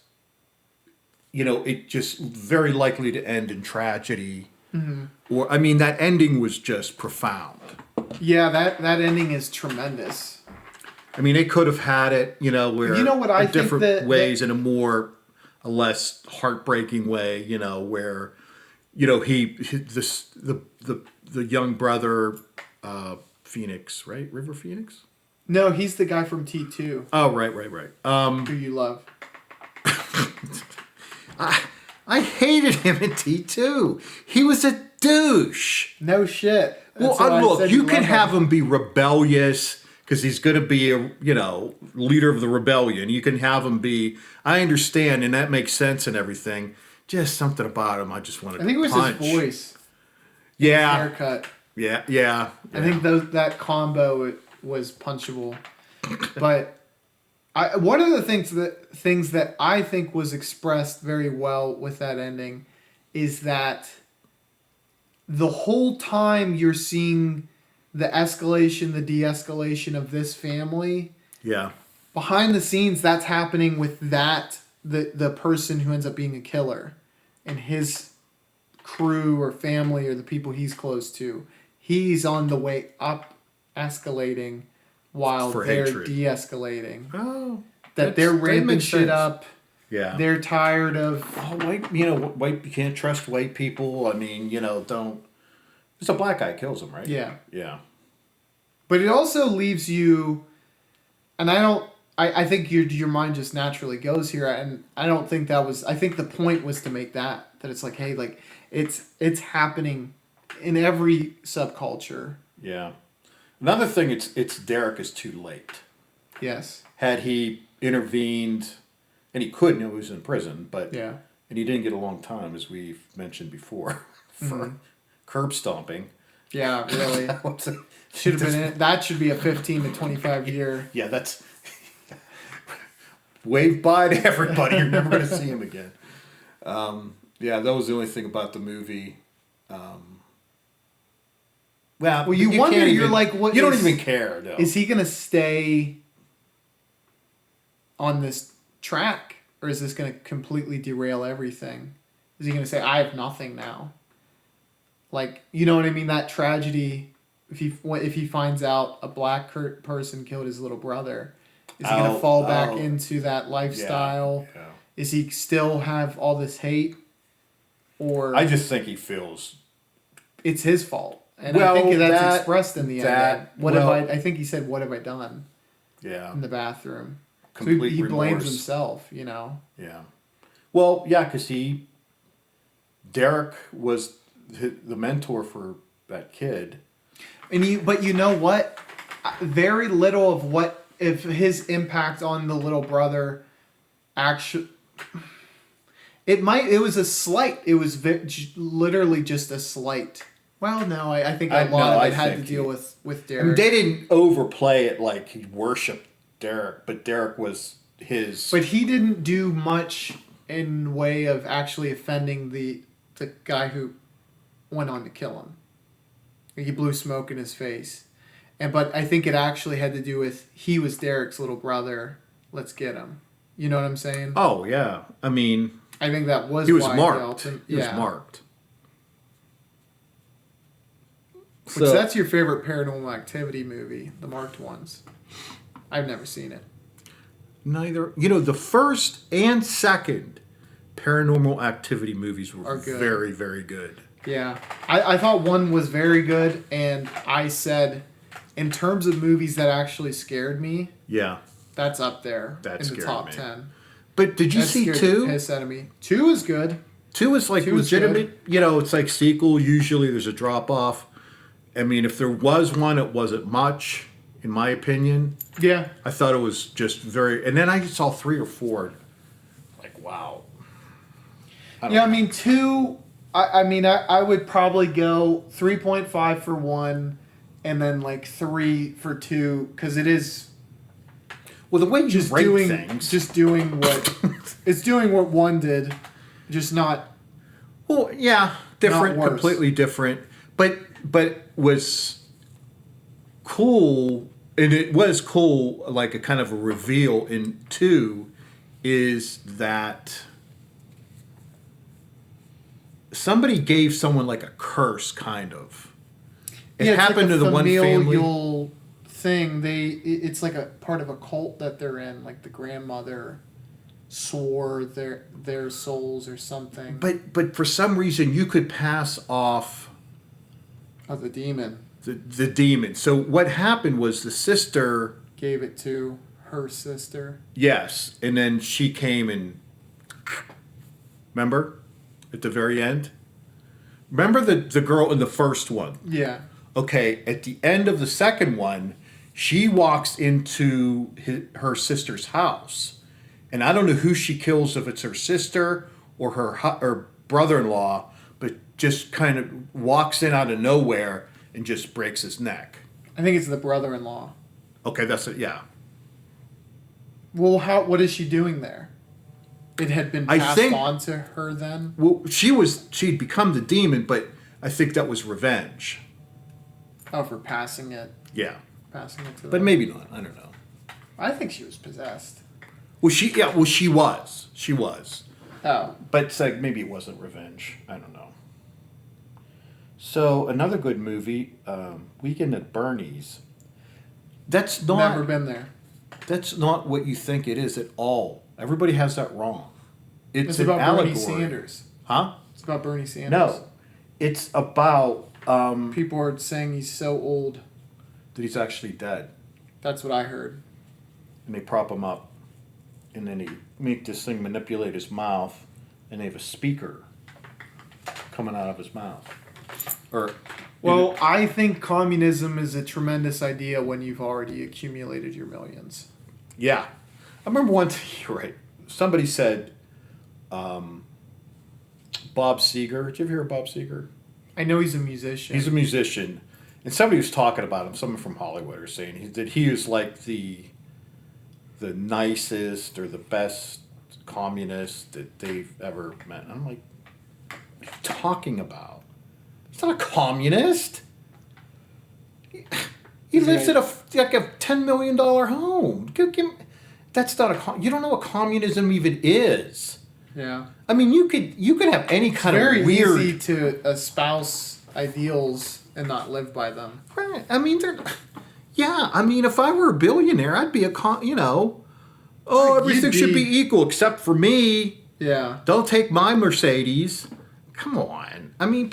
it just very likely to end in tragedy. Mm-hmm. Or, that ending was just profound. Yeah, that ending is tremendous. They could have had it, where what I in think different ways, in a less heartbreaking way, where, the young brother, Phoenix, right? River Phoenix? No, he's the guy from T2 Oh, right. who you love. I hated him in T2. He was a douche. No shit. That's Well, why I look, said you love can have him be rebellious because he's going to be a leader of the rebellion. You can have him be. I understand, and that makes sense and everything. Just something about him, I just wanted. I think it was punch. his voice. Yeah. His haircut. Yeah. I think that combo was punchable. But one of the things that I think was expressed very well with that ending is that the whole time you're seeing the escalation, the de-escalation of this family. Yeah. Behind the scenes, that's happening with the person who ends up being a killer and his crew or family or the people he's close to. He's on the way up, escalating, while they're hatred. de-escalating. Oh. That they're that ramping makes shit sense. up. Yeah. They're tired of... white. You can't trust white people. Don't. It's a black guy kills him, right? Yeah. Yeah. But it also leaves you... And I think your mind just naturally goes here, and I don't think that was... I think the point was to make that it's like, hey, like, it's happening in every subculture. Yeah. Another thing, it's Derek is too late. Yes. Had he intervened, and he couldn't, he was in prison, but Yeah. and he didn't get a long time, as we've mentioned before, for curb stomping. Yeah, really. Should have been. That should be a 15 to 25 year. Yeah, that's wave bye to everybody. You're never going to see him again. Yeah, that was the only thing about the movie. Well, you wonder. You're like, what? You don't even care, though. Is he going to stay on this track, or is this going to completely derail everything? Is he going to say, "I have nothing now"? Like, you know what I mean? That tragedy. If he finds out a black person killed his little brother, is he going to fall back into that lifestyle? Yeah. Is he still have all this hate? Or I just think he feels it's his fault. And I think that's expressed in the end. I think he said, "What have I done?" Yeah. In the bathroom. Complete so he blames remorse. himself, you know. Yeah. Well, yeah, because Derek was the mentor for that kid. But you know what? Very little of his impact on the little brother actually. It was a slight. It was literally just a slight. Well, no, I think a lot of it had to deal with Derek. I mean, they didn't overplay it like he worshipped Derek, but Derek was his. But he didn't do much in way of actually offending the guy who went on to kill him. He blew smoke in his face. But I think it actually had to do with he was Derek's little brother. Let's get him. You know what I'm saying? Oh, yeah. I mean, I think that was he was why marked. He was marked. Which that's your favorite Paranormal Activity movie, the marked ones. I've never seen it. Neither. You know, the first and second Paranormal Activity movies were very, very good. Yeah. I thought one was very good, and I said, in terms of movies that actually scared me, yeah, that's up there in the top me. 10. But did you see 2? Piss out of me. 2 is good. 2 is like legitimate. You know, it's like sequel. Usually there's a drop off. I mean, if there was one, it wasn't much, in my opinion. Yeah. I thought it was just very... And then I saw 3 or 4. Like, wow. I mean, 2... I would probably go 3.5 for 1, and then like 3 for 2, because it is... Well, the way you just rate things... Just doing what... it's doing what 1 did, just not... Well, yeah, different, completely different. But was cool, and it was cool, like a kind of a reveal in 2, is that somebody gave someone like a curse, kind of. It happened to the one family. Thing. It's like a part of a cult that they're in, like the grandmother swore their souls or something. But for some reason you could pass off the demon. The demon. So what happened was the sister gave it to her sister. Yes, and then she came and remember at the very end. Remember the girl in the first one? Yeah. Okay, at the end of the second one, she walks into her sister's house, and I don't know who she kills, if it's her sister or her brother-in-law, but just kind of walks in out of nowhere and just breaks his neck. I think it's the brother-in-law. Okay, that's it. Yeah. Well, what is she doing there? It had been passed on to her then? Well, she'd become the demon, but I think that was revenge. Oh, for passing it. Yeah. Passing it to them. But maybe not. I don't know. I think she was possessed. Well, she was. She was. Oh. But it's like maybe it wasn't revenge. I don't know. So another good movie, Weekend at Bernie's. That's not... Never been there. That's not what you think it is at all. Everybody has that wrong. It's about allegory. Bernie Sanders. Huh? It's about Bernie Sanders. No. It's about... people are saying he's so old. That he's actually dead. That's what I heard. And they prop him up. And then he make this thing manipulate his mouth. And they have a speaker coming out of his mouth. Well, I think communism is a tremendous idea when you've already accumulated your millions. Yeah. I remember once, you're right, somebody said, Bob Seger. Did you ever hear of Bob Seger? I know he's a musician. He's a musician. And somebody was talking about him. Someone from Hollywood was saying that he was like the nicest or the best communist that they've ever met. And I'm like, what are you talking about? He's not a communist. He lives in a $10 million home. That's not you don't know what communism even is. Yeah. I mean, you could have any kind of weird. Very easy to espouse ideals and not live by them. Right. I mean, yeah. I mean, if I were a billionaire, I'd be everything should be equal except for me. Yeah. Don't take my Mercedes. Come on. I mean,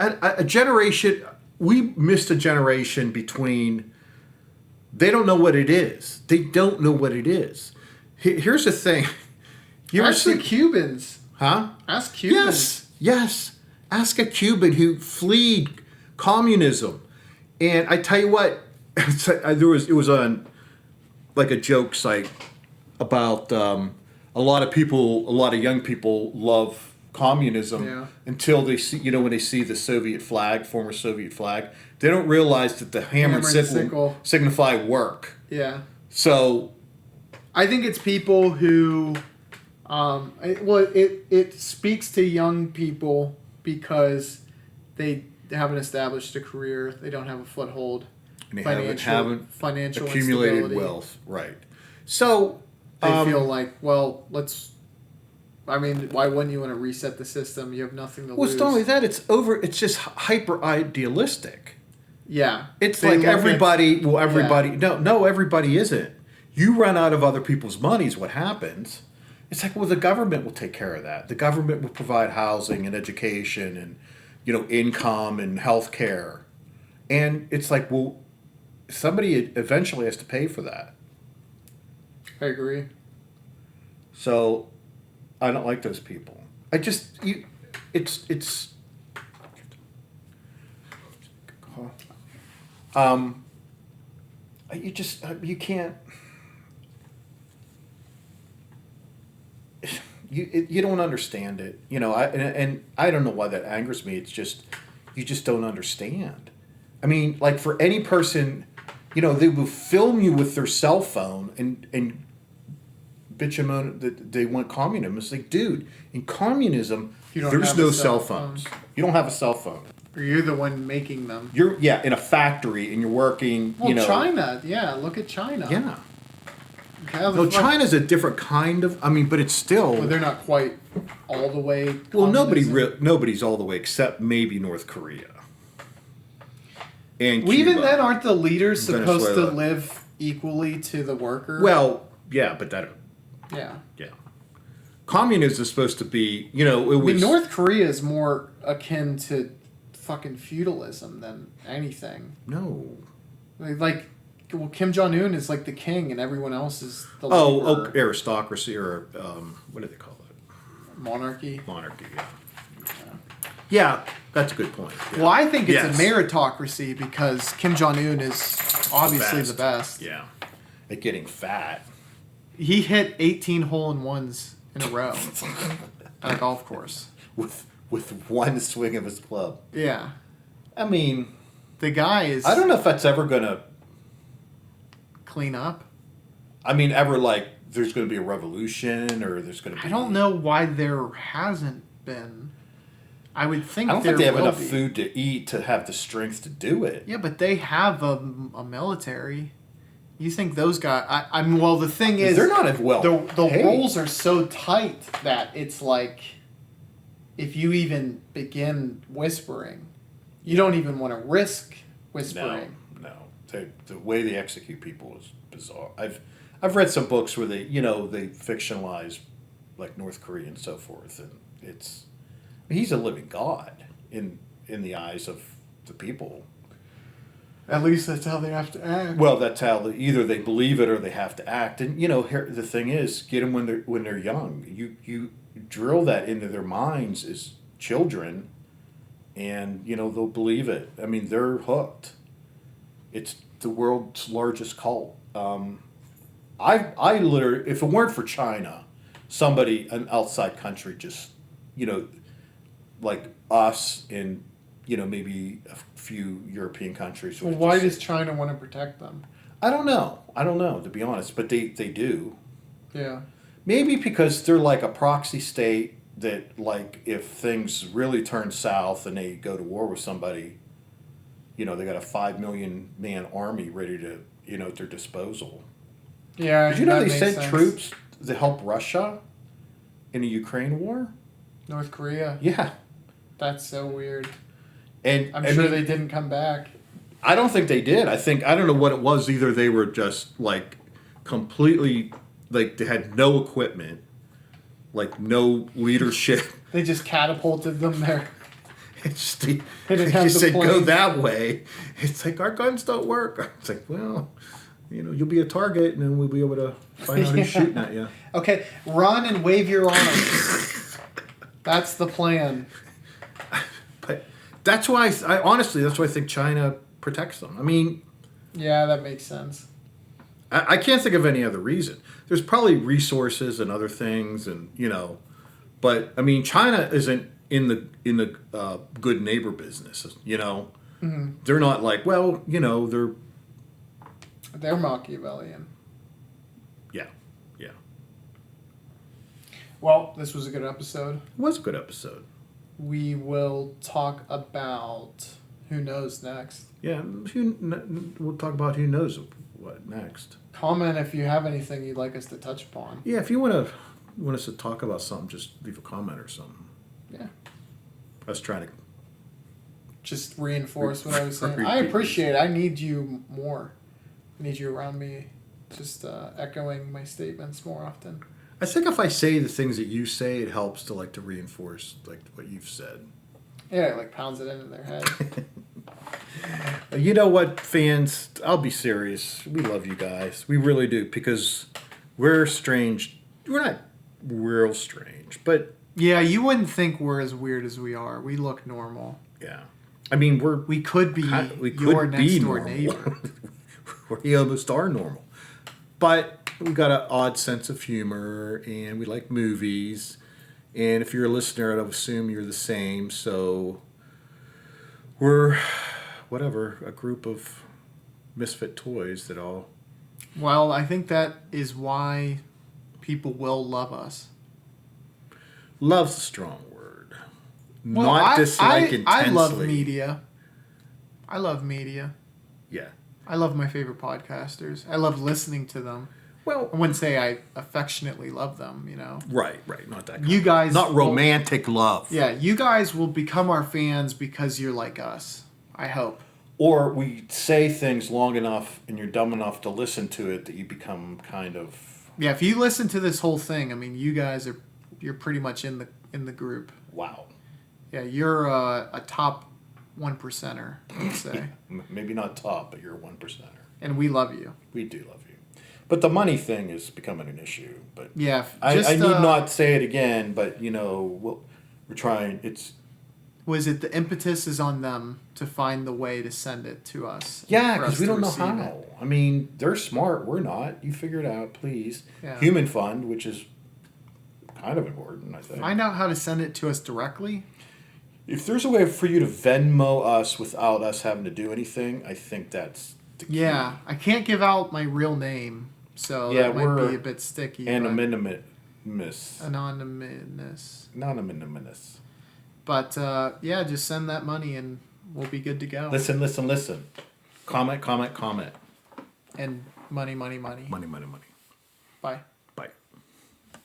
a generation. We missed a generation between. They don't know what it is. They don't know what it is. Here's the thing. Ask the Cubans. Huh? Ask Cubans. Yes. Ask a Cuban who fled communism. And I tell you what, it was on like a joke site about a lot of young people love communism until they see, when they see the former Soviet flag, they don't realize that the hammer and sickle signify work. Yeah. So I think it's people who, it speaks to young people because they haven't established a career, they don't have a foothold, and they haven't financial accumulated instability. wealth, right? So they feel like, well, why wouldn't you want to reset the system? You have nothing to lose. Well, it's not only that; it's just hyper idealistic. Yeah, it's like everybody. No, everybody isn't. You run out of other people's money is what happens. It's like, well, the government will take care of that. The government will provide housing and education and, income and health care. And it's like, well, somebody eventually has to pay for that. I agree. So I don't like those people. You can't. You don't understand it, and I don't know why that angers me. It's just you just don't understand. I mean, like for any person, they will film you with their cell phone and bitch and moan that they want communism. It's like, dude, in communism, there's no cell phones. You don't have a cell phone. Or you're the one making them. You're in a factory and you're working. China, look at China. Yeah. No, China's a different kind of. I mean, but it's still. Well, they're not quite all the way. Well, nobody's all the way except maybe North Korea. And Cuba, even then, aren't the leaders supposed to live equally to the worker? Well, yeah, but that. Yeah. Yeah. Communism is supposed to be, it was. North Korea is more akin to fucking feudalism than anything. No. Well, Kim Jong-un is like the king, and everyone else is the laborer. Aristocracy, or what do they call it? Monarchy. Monarchy, yeah. Yeah, that's a good point. Yeah. Well, I think it's a meritocracy because Kim Jong-un is obviously the best. Yeah. At getting fat. He hit 18 hole-in-ones in a row at a golf course. With one swing of his club. Yeah. I mean... The guy is... I don't know if that's ever going to... Clean up? I mean, there's going to be a revolution, or there's going to be... I don't know why there hasn't been. I would think I don't think they have enough food to eat to have the strength to do it. Yeah, but they have a military. You think those guys... the thing is... They're not as well... The roles are so tight that it's like... If you even begin whispering, you don't even want to risk whispering. No. The way they execute people is bizarre. I've read some books where they fictionalize like North Korea and so forth, and he's a living god in the eyes of the people. At least that's how they have to act. Well, that's how either they believe it or they have to act. And the thing is, get them when they're young. You drill that into their minds as children, and they'll believe it. I mean, they're hooked. It's the world's largest cult. I literally, if it weren't for China, an outside country, just like us in maybe a few European countries. Well, would why just- does China want to protect them? I don't know. To be honest, but they do. Yeah. Maybe because they're like a proxy state that, like, if things really turn south and they go to war with somebody, they got a 5 million man army ready to, at their disposal. Yeah. Did you know that they makes sent sense. troops to help Russia in the Ukraine war? North Korea. Yeah. That's so weird. And I'm sure they didn't come back. I don't think they did. I don't know what it was. Either they were just like completely, like they had no equipment, like no leadership. They just catapulted them there. It's They didn't have you the said go planes. that way. It's like our guns don't work. It's like, well, you'll be a target, and then we'll be able to find out who's shooting at you. Okay, run and wave your arms. That's the plan. But that's why I honestly, that's why I think China protects them. I mean, Yeah, that makes sense. I can't think of any other reason. There's probably resources and other things, and but I mean, China isn't in the good neighbor business. Mm-hmm. They're not like, well, they're They're Machiavellian. yeah. Well, this was a good episode. It was a good episode. We will talk about who knows next. Yeah, we'll talk about who knows what next. Comment if you have anything you'd like us to touch upon. Yeah, if you want us to talk about something, just leave a comment or something. Yeah. I was trying to. Just reinforce what I was saying. Repeat I appreciate it. I need you more. I need you around me, just echoing my statements more often. I think if I say the things that you say, it helps to reinforce what you've said. Yeah, it like pounds it into their head. You know what, fans? I'll be serious. We love you guys. We really do, because we're strange. We're not real strange, but Yeah, you wouldn't think we're as weird as we are. We look normal. yeah. I mean, We could be we your could next be door normal. neighbor. We almost are normal. But we got an odd sense of humor, and we like movies. And if you're a listener, I'd assume you're the same. So we're, a group of misfit toys that all... Well, I think that is why people will love us. Love's a strong word. Well, Not dislike intensely. I love media. I love media. Yeah. I love my favorite podcasters. I love listening to them. Well, I wouldn't say I affectionately love them, right. Not that kind You guys... Not romantic love. Yeah, you guys will become our fans because you're like us. I hope. Or we say things long enough and you're dumb enough to listen to it that you become kind of... Yeah, if you listen to this whole thing, I mean, you're pretty much in the group. Wow. Yeah, you're a top 1%er, let's say. Maybe not top, but you're a 1%er. And we love you. We do love you. But the money thing is becoming an issue. But Yeah, I need not say it again, but, we're trying. It's... Was it the impetus is on them to find the way to send it to us? Yeah, for because us we to don't know receive how. it? I mean, they're smart. We're not. You figure it out, please. Yeah. Human Fund, which is kind of important, I think. Find out how to send it to us directly. If there's a way for you to Venmo us without us having to do anything, I think that's the key. Yeah, I can't give out my real name, so Yeah, that might we're be a bit sticky. but- Anonymous. Anonymous. Anonymous. But yeah, just send that money and we'll be good to go. Listen. Comment. And money. Money. Bye.